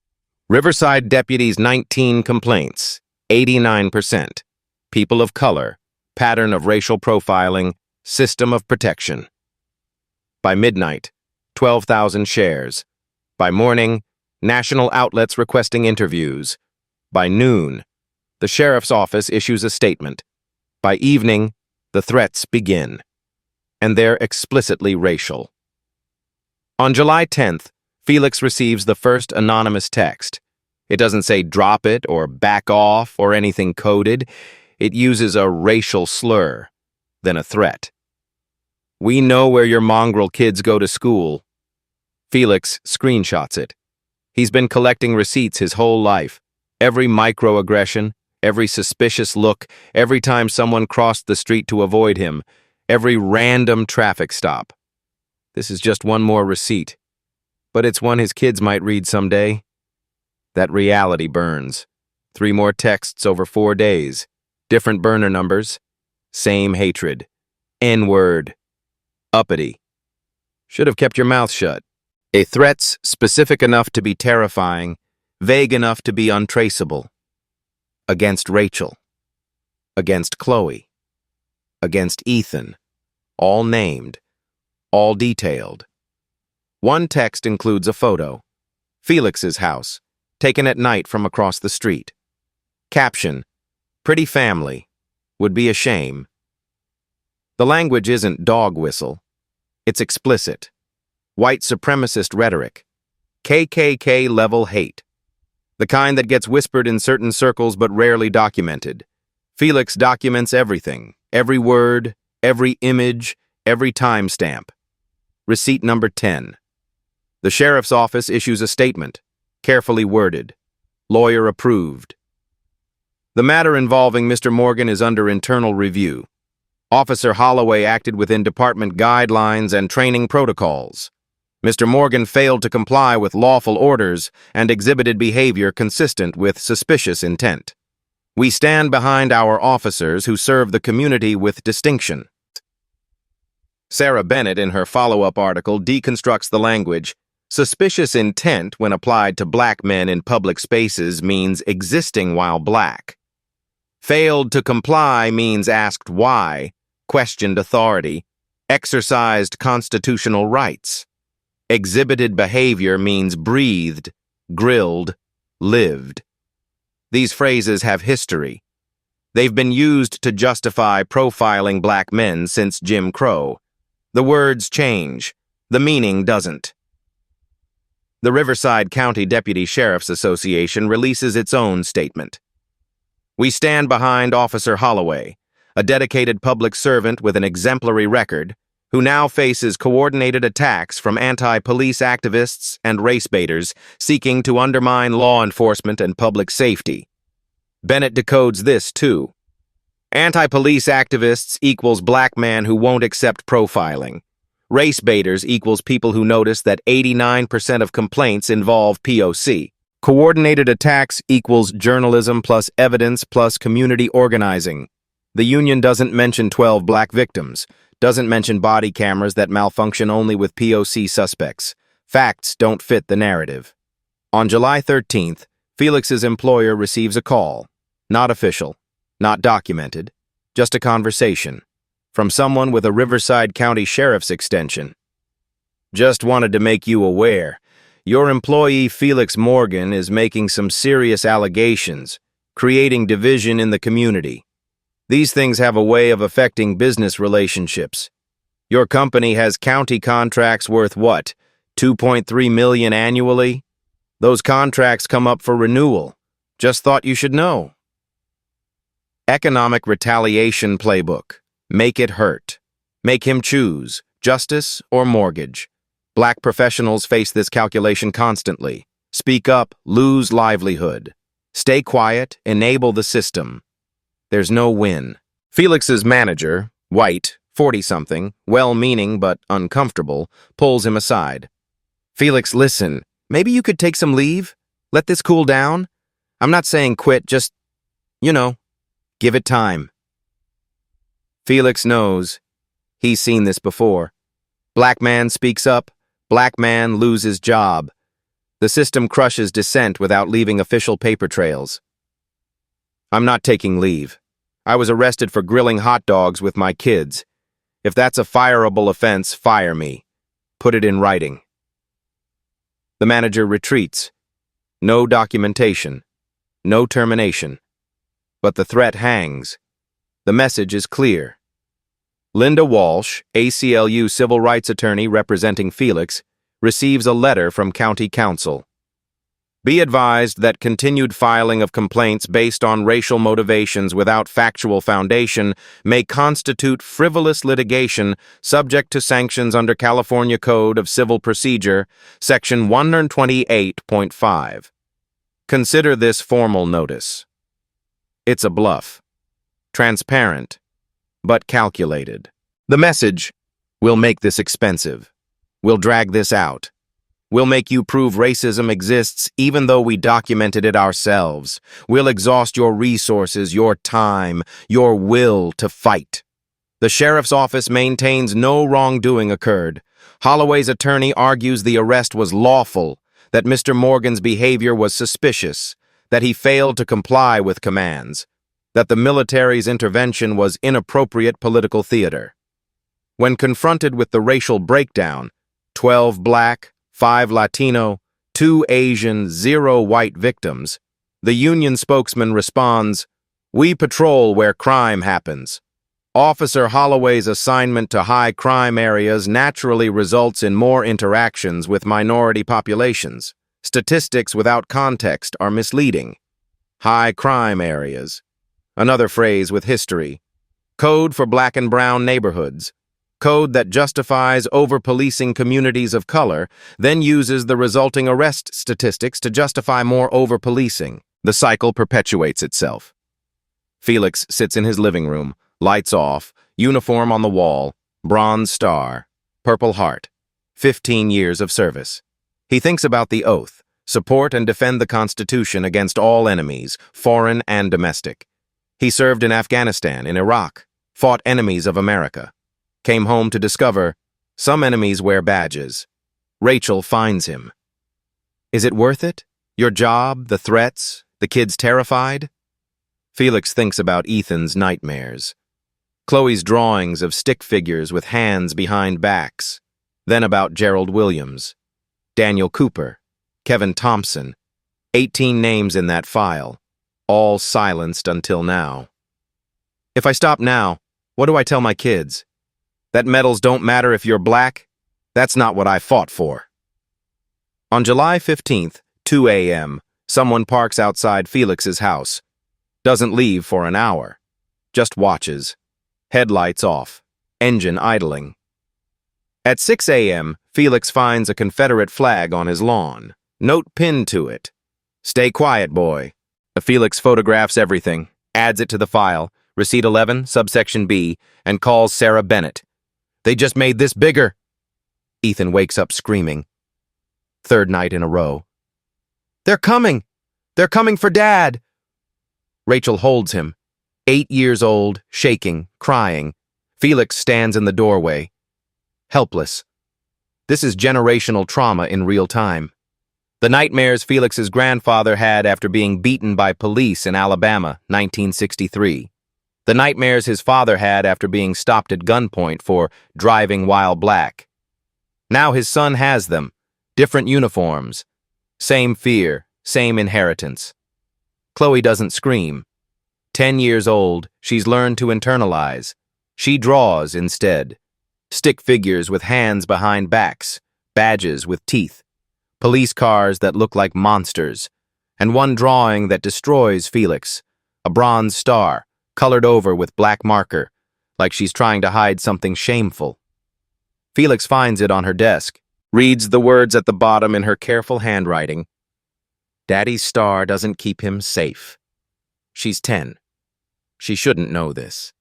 Riverside Deputies 19 Complaints, 89%. People of Color, Pattern of Racial Profiling, System of Protection. By midnight, 12,000 shares. By morning, national outlets requesting interviews. By noon, the sheriff's office issues a statement. By evening, the threats begin. And they're explicitly racial. On July 10th, Felix receives the first anonymous text. It doesn't say drop it or back off or anything coded. It uses a racial slur, then a threat. We know where your mongrel kids go to school. Felix screenshots it. He's been collecting receipts his whole life. Every microaggression, every suspicious look, every time someone crossed the street to avoid him, every random traffic stop. This is just one more receipt, but it's one his kids might read someday. That reality burns. 3 more texts over 4 days. Different burner numbers. Same hatred. N-word. Uppity. Should have kept your mouth shut. A threats specific enough to be terrifying, vague enough to be untraceable. Against Rachel. Against Chloe. Against Ethan. All named. All detailed. One text includes a photo. Felix's house, taken at night from across the street. Caption, pretty family. Would be a shame. The language isn't dog whistle. It's explicit. White supremacist rhetoric. KKK-level hate. The kind that gets whispered in certain circles but rarely documented. Felix documents everything. Every word, every image, every timestamp. Receipt number 10. The sheriff's office issues a statement, carefully worded. Lawyer approved. The matter involving Mr. Morgan is under internal review. Officer Holloway acted within department guidelines and training protocols. Mr. Morgan failed to comply with lawful orders and exhibited behavior consistent with suspicious intent. We stand behind our officers who serve the community with distinction. Sarah Bennett, in her follow-up article, deconstructs the language. Suspicious intent, when applied to black men in public spaces, means existing while black. Failed to comply means asked why, questioned authority, exercised constitutional rights. Exhibited behavior means breathed, grilled, lived. These phrases have history. They've been used to justify profiling black men since Jim Crow. The words change. The meaning doesn't. The Riverside County Deputy Sheriff's Association releases its own statement. We stand behind Officer Holloway, a dedicated public servant with an exemplary record, who now faces coordinated attacks from anti-police activists and race baiters seeking to undermine law enforcement and public safety. Bennett decodes this, too. Anti-police activists equals black man who won't accept profiling. Race baiters equals people who notice that 89% of complaints involve POC. Coordinated attacks equals journalism plus evidence plus community organizing. The union doesn't mention 12 black victims, doesn't mention body cameras that malfunction only with POC suspects. Facts don't fit the narrative. On July 13th, Felix's employer receives a call. Not official, not documented, just a conversation. From someone with a Riverside County Sheriff's extension. Just wanted to make you aware. Your employee Felix Morgan is making some serious allegations, creating division in the community. These things have a way of affecting business relationships. Your company has county contracts worth what? $2.3 million annually? Those contracts come up for renewal. Just thought you should know. Economic retaliation playbook. Make it hurt. Make him choose, justice or mortgage. Black professionals face this calculation constantly. Speak up, lose livelihood. Stay quiet, enable the system. There's no win. Felix's manager, white, 40-something, well-meaning but uncomfortable, pulls him aside. Felix, listen, maybe you could take some leave? Let this cool down? I'm not saying quit, just, give it time. Felix knows. He's seen this before. Black man speaks up, black man loses job. The system crushes dissent without leaving official paper trails. I'm not taking leave. I was arrested for grilling hot dogs with my kids. If that's a fireable offense, fire me. Put it in writing. The manager retreats. No documentation. No termination. But the threat hangs. The message is clear. Linda Walsh, ACLU civil rights attorney representing Felix, receives a letter from County Council. Be advised that continued filing of complaints based on racial motivations without factual foundation may constitute frivolous litigation subject to sanctions under California Code of Civil Procedure, Section 128.5. Consider this formal notice. It's a bluff. Transparent, but calculated. The message: we'll make this expensive. We'll drag this out. We'll make you prove racism exists even though we documented it ourselves. We'll exhaust your resources, your time, your will to fight. The sheriff's office maintains no wrongdoing occurred. Holloway's attorney argues the arrest was lawful, that Mr. Morgan's behavior was suspicious, that he failed to comply with commands, that the military's intervention was inappropriate political theater. When confronted with the racial breakdown, 12 black, 5 Latino, 2 Asian, 0 white victims, the union spokesman responds, "We patrol where crime happens. Officer Holloway's assignment to high crime areas naturally results in more interactions with minority populations. Statistics without context are misleading. High crime areas. Another phrase with history. Code for black and brown neighborhoods. Code that justifies over-policing communities of color, then uses the resulting arrest statistics to justify more over-policing. The cycle perpetuates itself. Felix sits in his living room, lights off, uniform on the wall, bronze star, Purple Heart, 15 years of service. He thinks about the oath: support and defend the Constitution against all enemies, foreign and domestic. He served in Afghanistan, in Iraq, fought enemies of America. Came home to discover some enemies wear badges. Rachel finds him. Is it worth it? Your job, the threats, the kids terrified? Felix thinks about Ethan's nightmares. Chloe's drawings of stick figures with hands behind backs. Then about Gerald Williams, Daniel Cooper, Kevin Thompson. 18 names in that file, all silenced until now. If I stop now, what do I tell my kids? That medals don't matter if you're black? That's not what I fought for. On July 15th, 2 a.m., someone parks outside Felix's house. Doesn't leave for an hour. Just watches. Headlights off. Engine idling. At 6 a.m., Felix finds a Confederate flag on his lawn. Note pinned to it: "Stay quiet, boy." Felix photographs everything, adds it to the file, receipt 11, subsection B, and calls Sarah Bennett. "They just made this bigger." Ethan wakes up screaming. Third night in a row. "They're coming! They're coming for Dad!" Rachel holds him, 8 years old, shaking, crying. Felix stands in the doorway, helpless. This is generational trauma in real time. The nightmares Felix's grandfather had after being beaten by police in Alabama, 1963. The nightmares his father had after being stopped at gunpoint for driving while black. Now his son has them, different uniforms. Same fear, same inheritance. Chloe doesn't scream. 10 years old, she's learned to internalize. She draws instead. Stick figures with hands behind backs, badges with teeth, police cars that look like monsters, and one drawing that destroys Felix, a bronze star, colored over with black marker, like she's trying to hide something shameful. Felix finds it on her desk, reads the words at the bottom in her careful handwriting. Daddy's star doesn't keep him safe. She's 10. She shouldn't know this,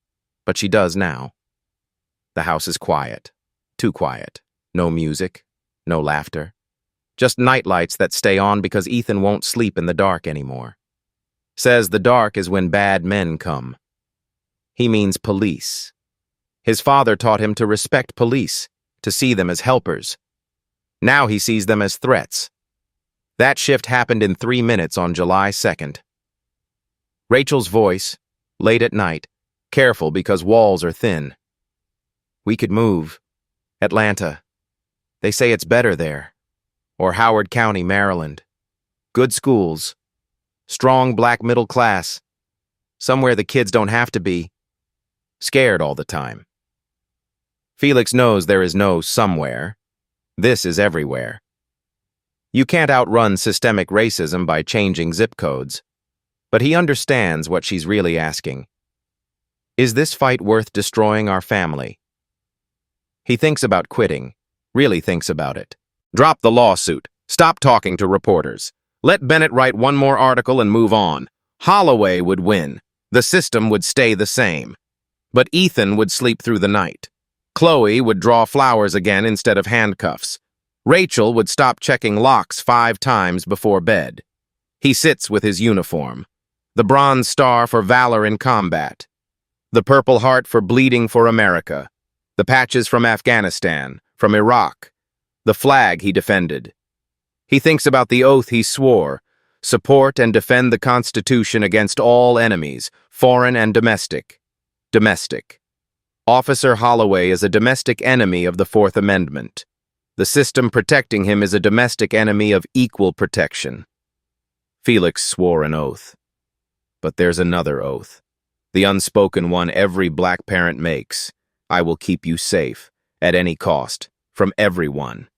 but she does now. The house is quiet, too quiet. No music, no laughter. Just nightlights that stay on because Ethan won't sleep in the dark anymore. Says the dark is when bad men come. He means police. His father taught him to respect police, to see them as helpers. Now he sees them as threats. That shift happened in 3 minutes on July 2nd. Rachel's voice, late at night, careful because walls are thin. We could move. Atlanta. They say it's better there. Or Howard County, Maryland. Good schools. Strong black middle class. Somewhere the kids don't have to be scared all the time. Felix knows there is no somewhere. This is everywhere. You can't outrun systemic racism by changing zip codes. But he understands what she's really asking. Is this fight worth destroying our family? He thinks about quitting, really thinks about it. Drop the lawsuit. Stop talking to reporters. Let Bennett write one more article and move on. Holloway would win. The system would stay the same. But Ethan would sleep through the night. Chloe would draw flowers again instead of handcuffs. Rachel would stop checking locks 5 times before bed. He sits with his uniform. The Bronze Star for valor in combat. The Purple Heart for bleeding for America. The patches from Afghanistan, from Iraq. The flag he defended. He thinks about the oath he swore, support and defend the Constitution against all enemies, foreign and domestic. Domestic. Officer Holloway is a domestic enemy of the Fourth Amendment. The system protecting him is a domestic enemy of equal protection. Felix swore an oath. But there's another oath. The unspoken one every black parent makes. I will keep you safe, at any cost, from everyone.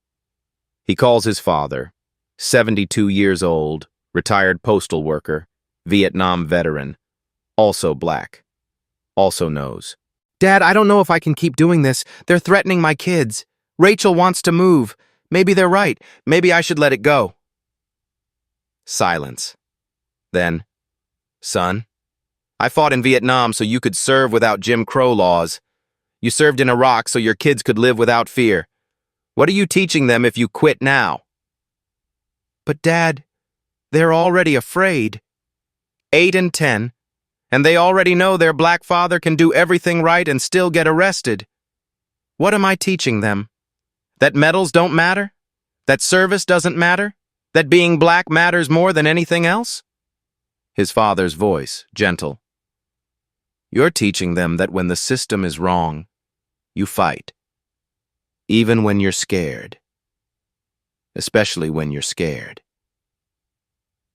He calls his father, 72 years old, retired postal worker, Vietnam veteran, also black, also knows. Dad, I don't know if I can keep doing this. They're threatening my kids. Rachel wants to move. Maybe they're right. Maybe I should let it go. Silence. Then, son, I fought in Vietnam so you could serve without Jim Crow laws. You served in Iraq so your kids could live without fear. What are you teaching them if you quit now? But Dad, they're already afraid. 8 and 10, and they already know their black father can do everything right and still get arrested. What am I teaching them? That medals don't matter? That service doesn't matter? That being black matters more than anything else? His father's voice, gentle. You're teaching them that when the system is wrong, you fight. Even when you're scared. Especially when you're scared.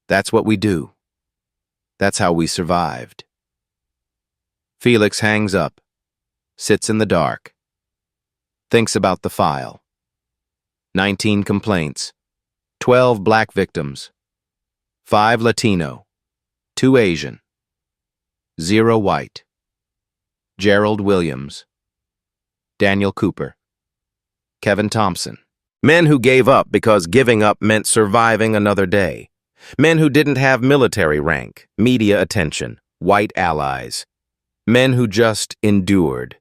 That's what we do. That's how we survived. Felix hangs up, sits in the dark, thinks about the file. 19 complaints, 12 black victims, 5 Latino, 2 Asian, 0 white. Gerald Williams, Daniel Cooper, Kevin Thompson. Men who gave up because giving up meant surviving another day. Men who didn't have military rank, media attention, white allies. Men who just endured.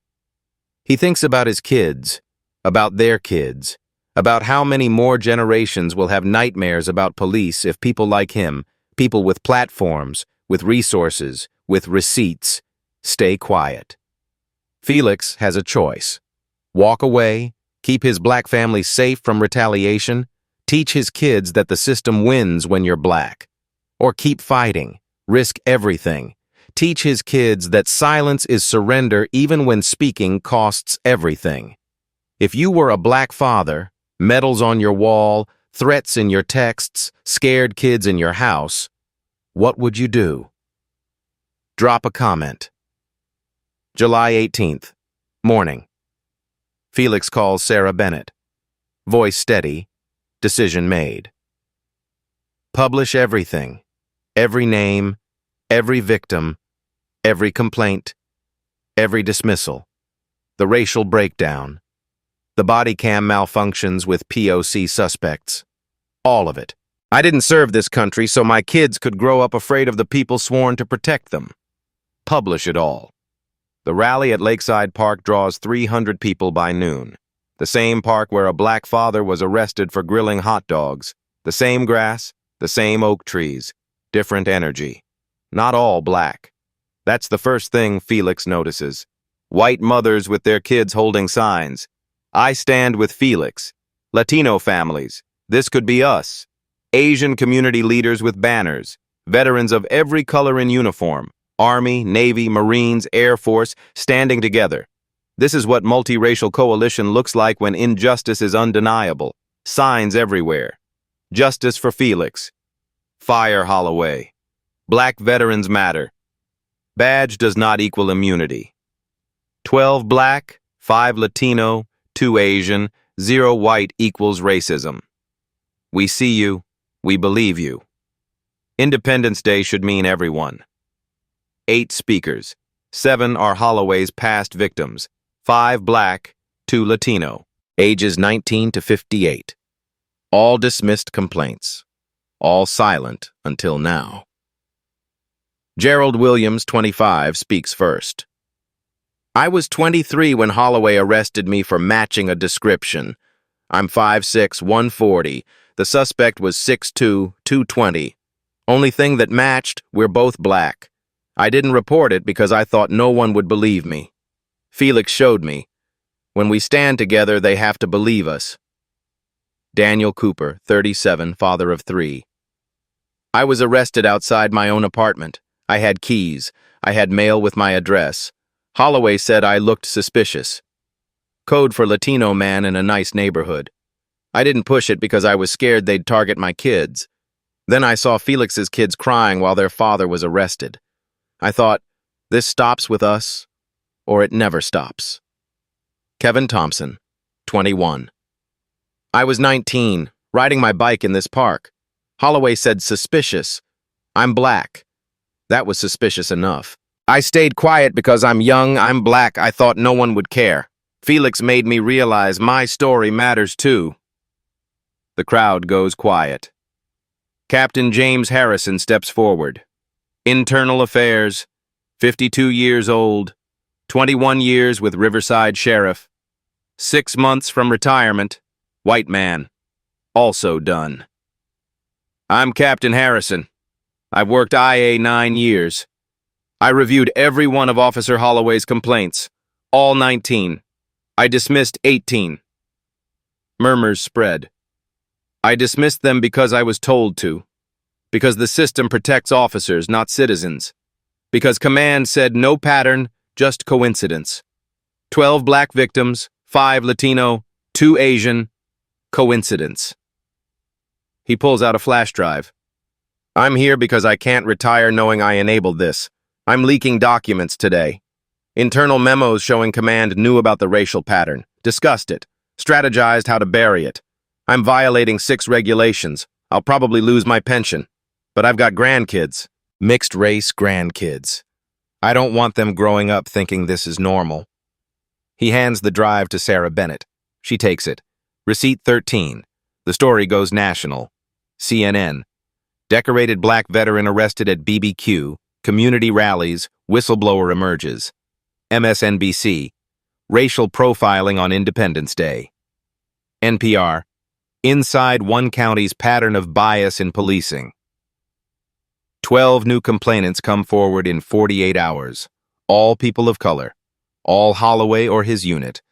He thinks about his kids, about their kids, about how many more generations will have nightmares about police if people like him, people with platforms, with resources, with receipts, stay quiet. Felix has a choice. Walk away, keep his black family safe from retaliation, teach his kids that the system wins when you're black. Or keep fighting, risk everything. Teach his kids that silence is surrender even when speaking costs everything. If you were a black father, medals on your wall, threats in your texts, scared kids in your house, what would you do? Drop a comment. July 18th, morning. Felix calls Sarah Bennett. Voice steady, decision made. Publish everything, every name, every victim, every complaint, every dismissal, the racial breakdown, the body cam malfunctions with POC suspects, all of it. I didn't serve this country so my kids could grow up afraid of the people sworn to protect them. Publish it all. The rally at Lakeside Park draws 300 people by noon. The same park where a black father was arrested for grilling hot dogs. The same grass, the same oak trees, different energy. Not all black. That's the first thing Felix notices. White mothers with their kids holding signs. I stand with Felix. Latino families. This could be us. Asian community leaders with banners. Veterans of every color in uniform. Army, Navy, Marines, Air Force, standing together. This is what multiracial coalition looks like when injustice is undeniable. Signs everywhere. Justice for Felix. Fire Holloway. Black veterans matter. Badge does not equal immunity. 12 black, 5 Latino, 2 Asian, 0 white equals racism. We see you. We believe you. Independence Day should mean everyone. 8 speakers. 7 are Holloway's past victims. 5 black, 2 Latino. Ages 19 to 58. All dismissed complaints. All silent until now. Gerald Williams, 25, speaks first. I was 23 when Holloway arrested me for matching a description. I'm 5'6", 140. The suspect was 6'2", 220. Only thing that matched, we're both black. I didn't report it because I thought no one would believe me. Felix showed me. When we stand together, they have to believe us. Daniel Cooper, 37, father of 3. I was arrested outside my own apartment. I had keys. I had mail with my address. Holloway said I looked suspicious. Code for Latino man in a nice neighborhood. I didn't push it because I was scared they'd target my kids. Then I saw Felix's kids crying while their father was arrested. I thought, this stops with us, or it never stops. Kevin Thompson, 21. I was 19, riding my bike in this park. Holloway said suspicious. I'm black. That was suspicious enough. I stayed quiet because I'm young, I'm black, I thought no one would care. Felix made me realize my story matters too. The crowd goes quiet. Captain James Harrison steps forward. Internal Affairs, 52 years old, 21 years with Riverside Sheriff, 6 months from retirement, white man, also done. I'm Captain Harrison. I've worked IA 9 years. I reviewed every one of Officer Holloway's complaints, all 19. I dismissed 18. Murmurs spread. I dismissed them because I was told to. Because the system protects officers, not citizens. Because command said no pattern, just coincidence. 12 black victims, 5 Latino, 2 Asian. Coincidence. He pulls out a flash drive. I'm here because I can't retire knowing I enabled this. I'm leaking documents today. Internal memos showing command knew about the racial pattern, discussed it, strategized how to bury it. I'm violating 6 regulations. I'll probably lose my pension. But I've got grandkids. Mixed-race grandkids. I don't want them growing up thinking this is normal. He hands the drive to Sarah Bennett. She takes it. Receipt 13. The story goes national. CNN. Decorated black veteran arrested at BBQ. Community rallies. Whistleblower emerges. MSNBC. Racial profiling on Independence Day. NPR. Inside one county's pattern of bias in policing. 12 new complainants come forward in 48 hours. All people of color. All Holloway or his unit.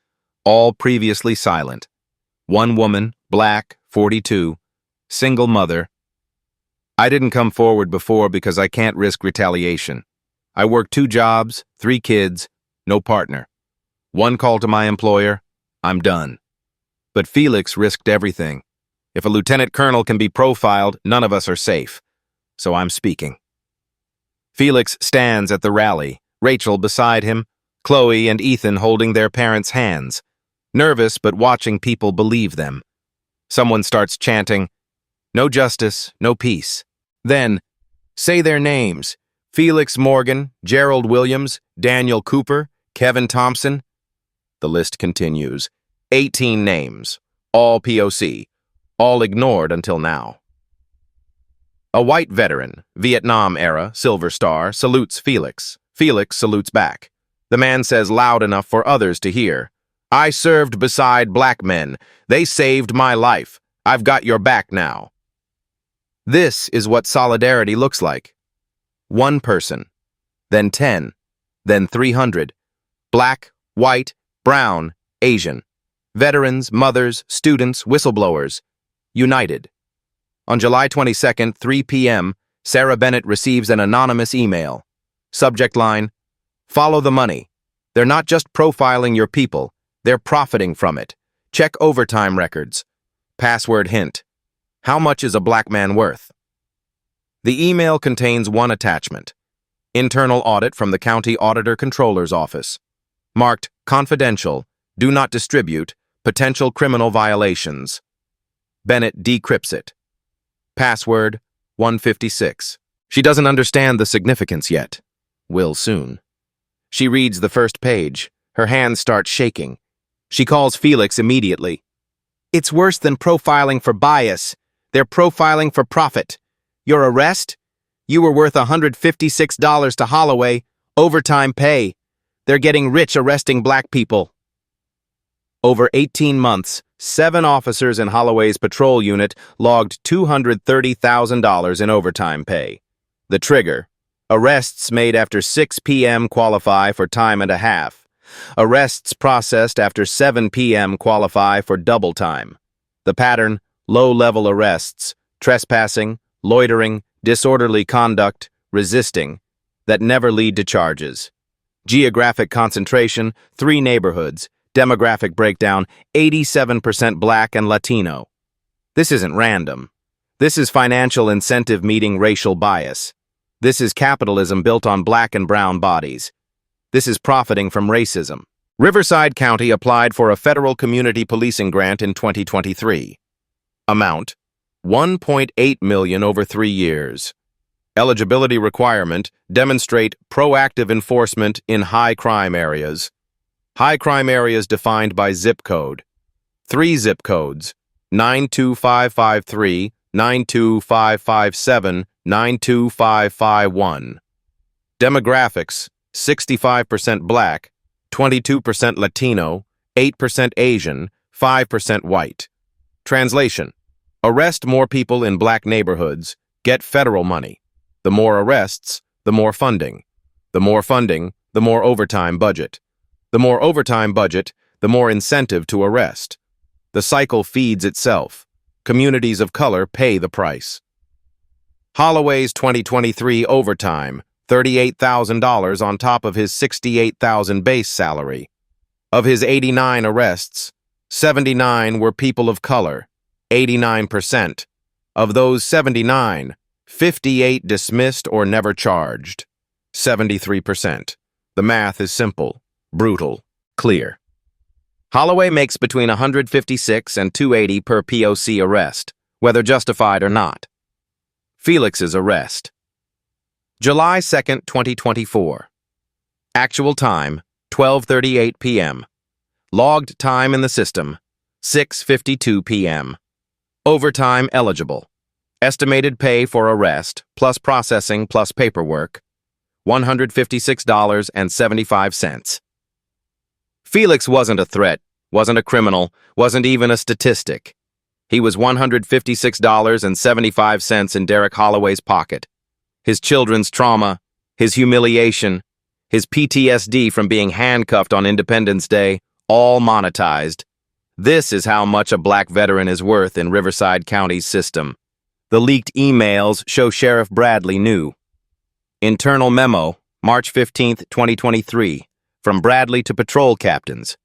All previously silent. One woman, black, 42, single mother. I didn't come forward before because I can't risk retaliation. I work 2 jobs, 3 kids, no partner. One call to my employer, I'm done. But Felix risked everything. If a lieutenant colonel can be profiled, none of us are safe. So I'm speaking. Felix stands at the rally, Rachel beside him, Chloe and Ethan holding their parents' hands, nervous but watching people believe them. Someone starts chanting, "No justice, no peace." Then, say their names, Felix Morgan, Gerald Williams, Daniel Cooper, Kevin Thompson. The list continues. 18 names, all POC, all ignored until now. A white veteran, Vietnam era, Silver Star, salutes Felix. Felix salutes back. The man says loud enough for others to hear. I served beside black men. They saved my life. I've got your back now. This is what solidarity looks like. 1 person, then 10, then 300. Black, white, brown, Asian. Veterans, mothers, students, whistleblowers. United. On July 22nd, 3 p.m., Sarah Bennett receives an anonymous email. Subject line, follow the money. They're not just profiling your people, they're profiting from it. Check overtime records. Password hint. How much is a black man worth? The email contains 1 attachment. Internal audit from the County Auditor Controller's Office. Marked confidential, do not distribute, Potential criminal violations. Bennett decrypts it. Password 156. She doesn't understand the significance yet. Will soon. She reads the first page. Her hands start shaking. She calls Felix immediately. It's worse than profiling for bias. They're profiling for profit. Your arrest? You were worth $156 to Holloway. Overtime pay. They're getting rich arresting black people. Over 18 months, 7 officers in Holloway's patrol unit logged $230,000 in overtime pay. The trigger. Arrests made after 6 p.m. qualify for time and a half. Arrests processed after 7 p.m. qualify for double time. The pattern, low-level arrests, trespassing, loitering, disorderly conduct, resisting, that never lead to charges. Geographic concentration, 3 neighborhoods. Demographic breakdown, 87% Black and Latino. This isn't random. This is financial incentive meeting racial bias. This is capitalism built on black and brown bodies. This is profiting from racism. Riverside County applied for a federal community policing grant in 2023. Amount, $1.8 million over 3 years. Eligibility requirement, demonstrate proactive enforcement in high crime areas. High crime areas defined by zip code. 3 zip codes, 92553, 92557, 92551. Demographics, 65% Black, 22% Latino, 8% Asian, 5% white. Translation: arrest more people in black neighborhoods, get federal money. The more arrests, the more funding. The more funding, the more overtime budget. The more overtime budget, the more incentive to arrest. The cycle feeds itself. Communities of color pay the price. Holloway's 2023 overtime, $38,000 on top of his $68,000 base salary. Of his 89 arrests, 79 were people of color, 89%. Of those 79, 58 dismissed or never charged, 73%. The math is simple. Brutal, clear. Holloway makes between $156 and $280 per POC arrest, whether justified or not. Felix's arrest. July 2, 2024. Actual time, 12:38 p.m. Logged time in the system, 6:52 p.m. Overtime eligible. Estimated pay for arrest, plus processing plus paperwork, $156.75. Felix wasn't a threat, wasn't a criminal, wasn't even a statistic. He was $156.75 in Derek Holloway's pocket. His children's trauma, his humiliation, his PTSD from being handcuffed on Independence Day, all monetized. This is how much a black veteran is worth in Riverside County's system. The leaked emails show Sheriff Bradley knew. Internal memo, March 15, 2023. From Bradley to patrol captains.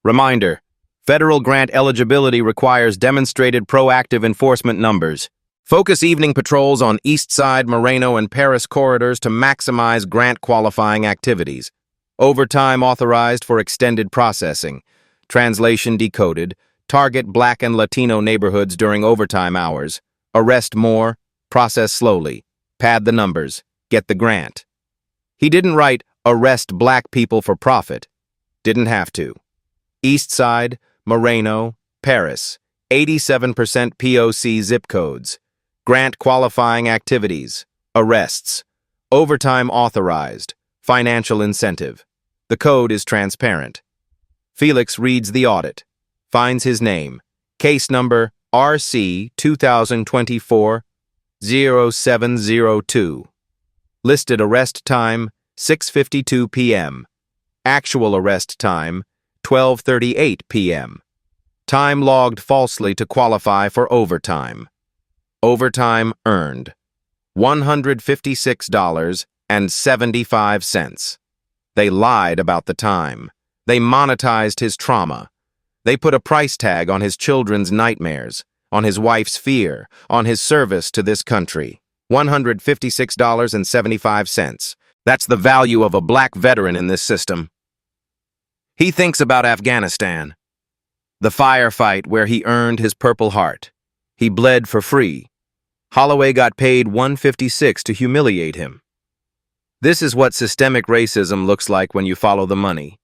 Reminder: federal grant eligibility requires demonstrated proactive enforcement numbers. Focus evening patrols on East Side, Moreno, and Paris corridors to maximize grant qualifying activities. Overtime authorized for extended processing. Translation decoded. Target Black and Latino neighborhoods during overtime hours. Arrest more. Process slowly. Pad the numbers. Get the grant. He didn't write, arrest black people for profit. Didn't have to. East Side, Moreno, Paris, 87% POC zip codes. Grant qualifying activities. Arrests. Overtime authorized. Financial incentive. The code is transparent. Felix reads the audit. Finds his name. Case number RC 2024-0702. Listed arrest time, 6:52 p.m. Actual arrest time, 12:38 p.m. Time logged falsely to qualify for overtime. Overtime earned, $156.75. They lied about the time. They monetized his trauma. They put a price tag on his children's nightmares, on his wife's fear, on his service to this country. $156.75. That's the value of a black veteran in this system. He thinks about Afghanistan. The firefight where he earned his Purple Heart. He bled for free. Holloway got paid $156 to humiliate him. This is what systemic racism looks like when you follow the money.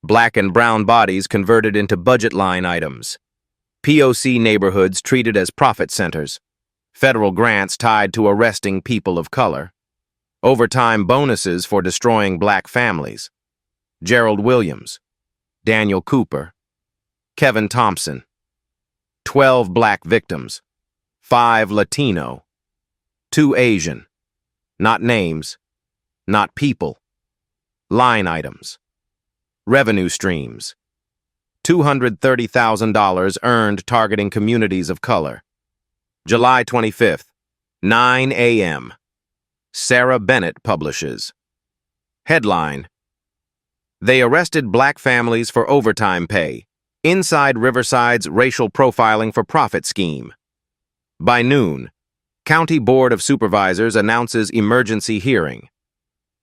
Black and brown bodies converted into budget line items. POC neighborhoods treated as profit centers. Federal grants tied to arresting people of color. Overtime bonuses for destroying black families. Gerald Williams. Daniel Cooper. Kevin Thompson. 12 black victims. 5 Latino. 2 Asian. Not names. Not people. Line items. Revenue streams. $230,000 earned targeting communities of color. July 25th, 9 a.m. Sarah Bennett publishes. Headline: They arrested black families for overtime pay. Inside Riverside's racial profiling for profit scheme. By noon, County Board of Supervisors announces emergency hearing.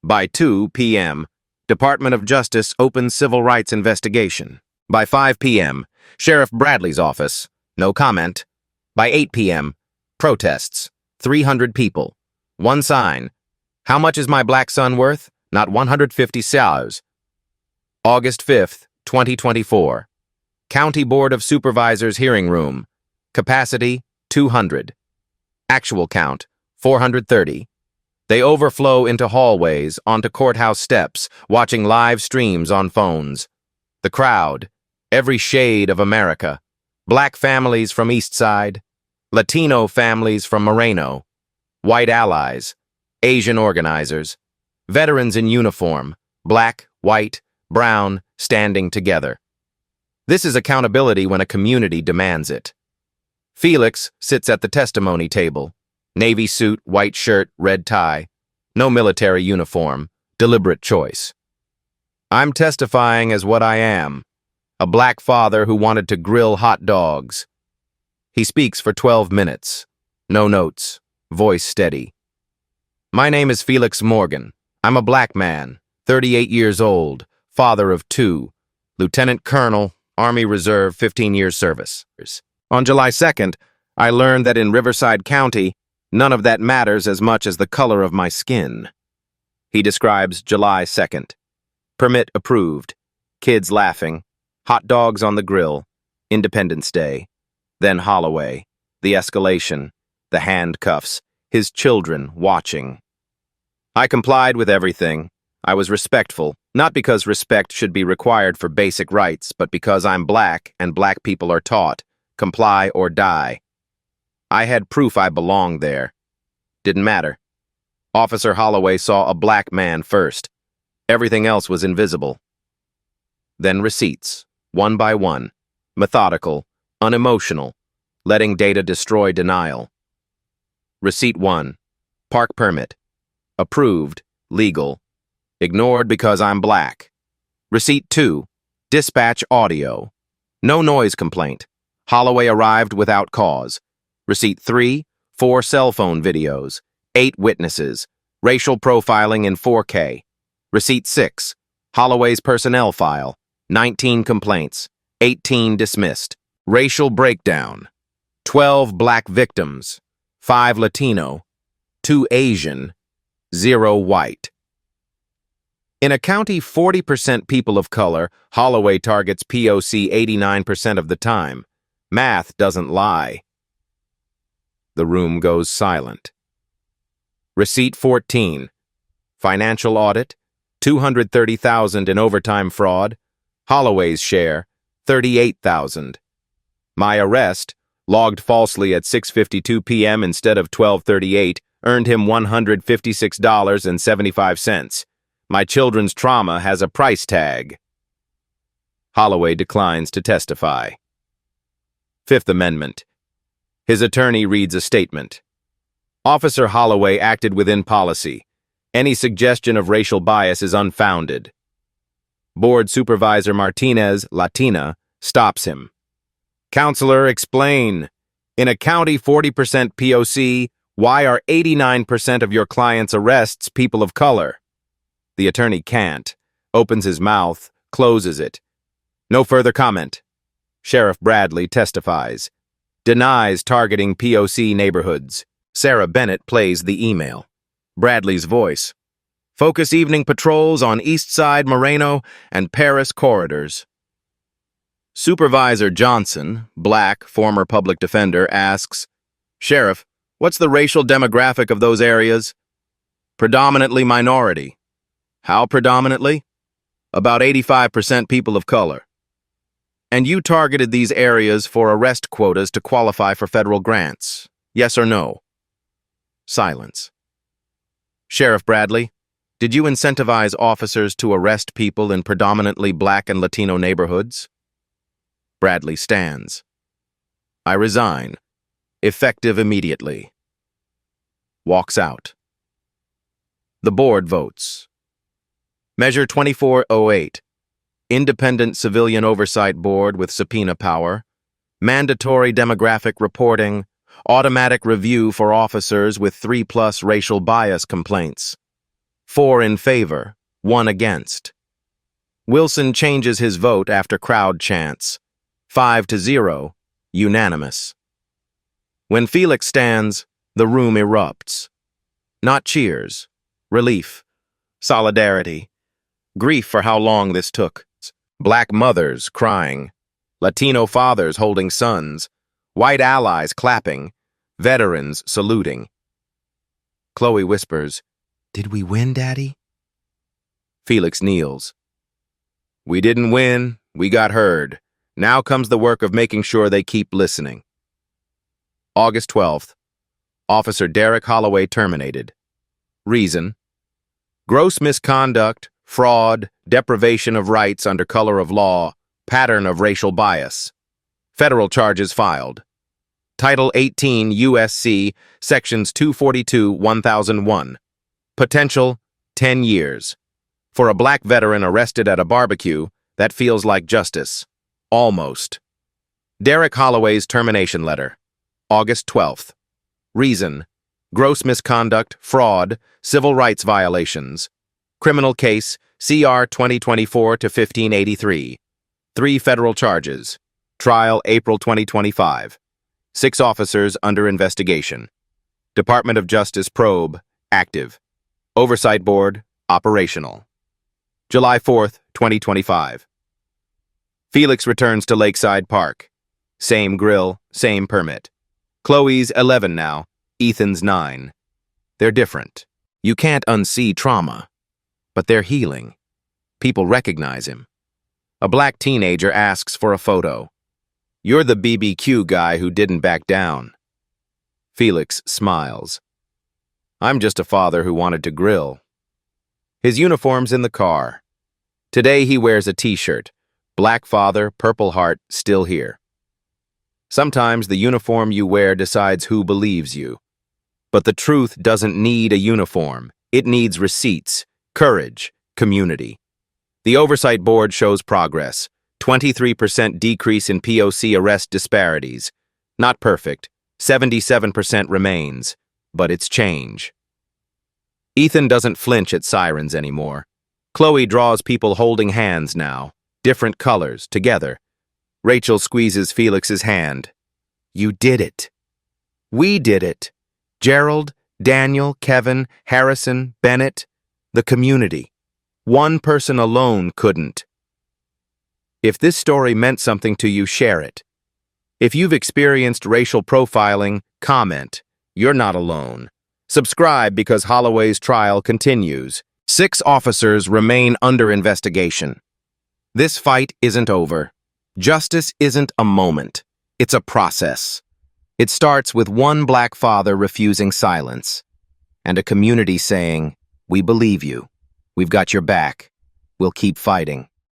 By 2 p.m., Department of Justice opens civil rights investigation. By 5 p.m., Sheriff Bradley's office, no comment. By 8 p.m., protests, 300 people. One sign, how much is my black son worth? Not 150 $. August 5th, 2024. County Board of Supervisors hearing room. Capacity, 200. Actual count, 430. They overflow into hallways, onto courthouse steps, watching live streams on phones. The crowd, every shade of America. Black families from East Side. Latino families from Moreno. White allies. Asian organizers. Veterans in uniform. Black, white, brown, standing together. This is accountability when a community demands it. Felix sits at the testimony table. Navy suit, white shirt, red tie. No military uniform. Deliberate choice. I'm testifying as what I am. A black father who wanted to grill hot dogs. He speaks for 12 minutes. No notes. Voice steady. My name is Felix Morgan. I'm a black man, 38 years old, father of 2, Lieutenant Colonel, Army Reserve, 15 years service. On July 2nd, I learned that in Riverside County, none of that matters as much as the color of my skin. He describes July 2nd. Permit approved. Kids laughing. Hot dogs on the grill. Independence Day. Then Holloway. The escalation. The handcuffs. His children watching. I complied with everything. I was respectful, not because respect should be required for basic rights, but because I'm black and black people are taught, comply or die. I had proof I belonged there. Didn't matter. Officer Holloway saw a black man first. Everything else was invisible. Then receipts, one by one, methodical, unemotional, letting data destroy denial. Receipt 1, park permit, approved, legal, ignored because I'm black. Receipt 2, dispatch audio, no noise complaint, Holloway arrived without cause. Receipt 3, 4 cell phone videos, 8 witnesses, racial profiling in 4K. Receipt 6, Holloway's personnel file, 19 complaints, 18 dismissed. Racial breakdown, 12 black victims, 5 Latino, 2 Asian, 0 white. In a county 40% people of color, Holloway targets POC 89% of the time. Math doesn't lie. The room goes silent. Receipt 14. Financial audit, $230,000 in overtime fraud. Holloway's share, $38,000. My arrest, logged falsely at 6:52 p.m. instead of 12:38, earned him $156.75. My children's trauma has a price tag. Holloway declines to testify. Fifth Amendment. His attorney reads a statement. Officer Holloway acted within policy. Any suggestion of racial bias is unfounded. Board Supervisor Martinez, Latina, stops him. Counselor, explain. In a county 40% POC, why are 89% of your clients' arrests people of color? The attorney can't. Opens his mouth, closes it. No further comment. Sheriff Bradley testifies. Denies targeting POC neighborhoods. Sarah Bennett plays the email. Bradley's voice. Focus evening patrols on East Side, Moreno, and Paris corridors. Supervisor Johnson, black, former public defender, asks, Sheriff, what's the racial demographic of those areas? Predominantly minority. How predominantly? About 85% people of color. And you targeted these areas for arrest quotas to qualify for federal grants. Yes or no? Silence. Sheriff Bradley, did you incentivize officers to arrest people in predominantly black and Latino neighborhoods? Bradley stands. I resign. Effective immediately. Walks out. The board votes. Measure 2408. Independent Civilian Oversight Board with subpoena power. Mandatory demographic reporting. Automatic review for officers with 3+ racial bias complaints. 4 in favor, 1 against. Wilson changes his vote after crowd chants. 5-0, unanimous. When Felix stands, the room erupts. Not cheers, relief, solidarity, grief for how long this took. Black mothers crying, Latino fathers holding sons, white allies clapping, veterans saluting. Chloe whispers, Did we win, Daddy? Felix kneels. We didn't win, we got heard. Now comes the work of making sure they keep listening. August 12th. Officer Derek Holloway terminated. Reason: gross misconduct, fraud, deprivation of rights under color of law, pattern of racial bias. Federal charges filed. Title 18 U.S.C. Sections 242-1001. Potential 10 years. For a black veteran arrested at a barbecue, that feels like justice. Almost. Derek Holloway's termination letter. August 12th. Reason: gross misconduct, fraud, civil rights violations. Criminal case CR 2024-1583. 3 federal charges. Trial April 2025. 6 officers under investigation. Department of Justice probe active. Oversight Board operational. July 4th, 2025. Felix returns to Lakeside Park. Same grill, same permit. Chloe's 11 now, Ethan's 9. They're different. You can't unsee trauma, but they're healing. People recognize him. A black teenager asks for a photo. You're the BBQ guy who didn't back down. Felix smiles. I'm just a father who wanted to grill. His uniform's in the car. Today he wears a t-shirt. Black father, Purple Heart, still here. Sometimes the uniform you wear decides who believes you. But the truth doesn't need a uniform. It needs receipts, courage, community. The Oversight Board shows progress. 23% decrease in POC arrest disparities. Not perfect. 77% remains. But it's change. Ethan doesn't flinch at sirens anymore. Chloe draws people holding hands now. Different colors, together. Rachel squeezes Felix's hand. You did it. We did it. Gerald, Daniel, Kevin, Harrison, Bennett, the community. One person alone couldn't. If this story meant something to you, share it. If you've experienced racial profiling, comment. You're not alone. Subscribe because Holloway's trial continues. 6 officers remain under investigation. This fight isn't over. Justice isn't a moment. It's a process. It starts with one black father refusing silence, and a community saying, we believe you. We've got your back. We'll keep fighting.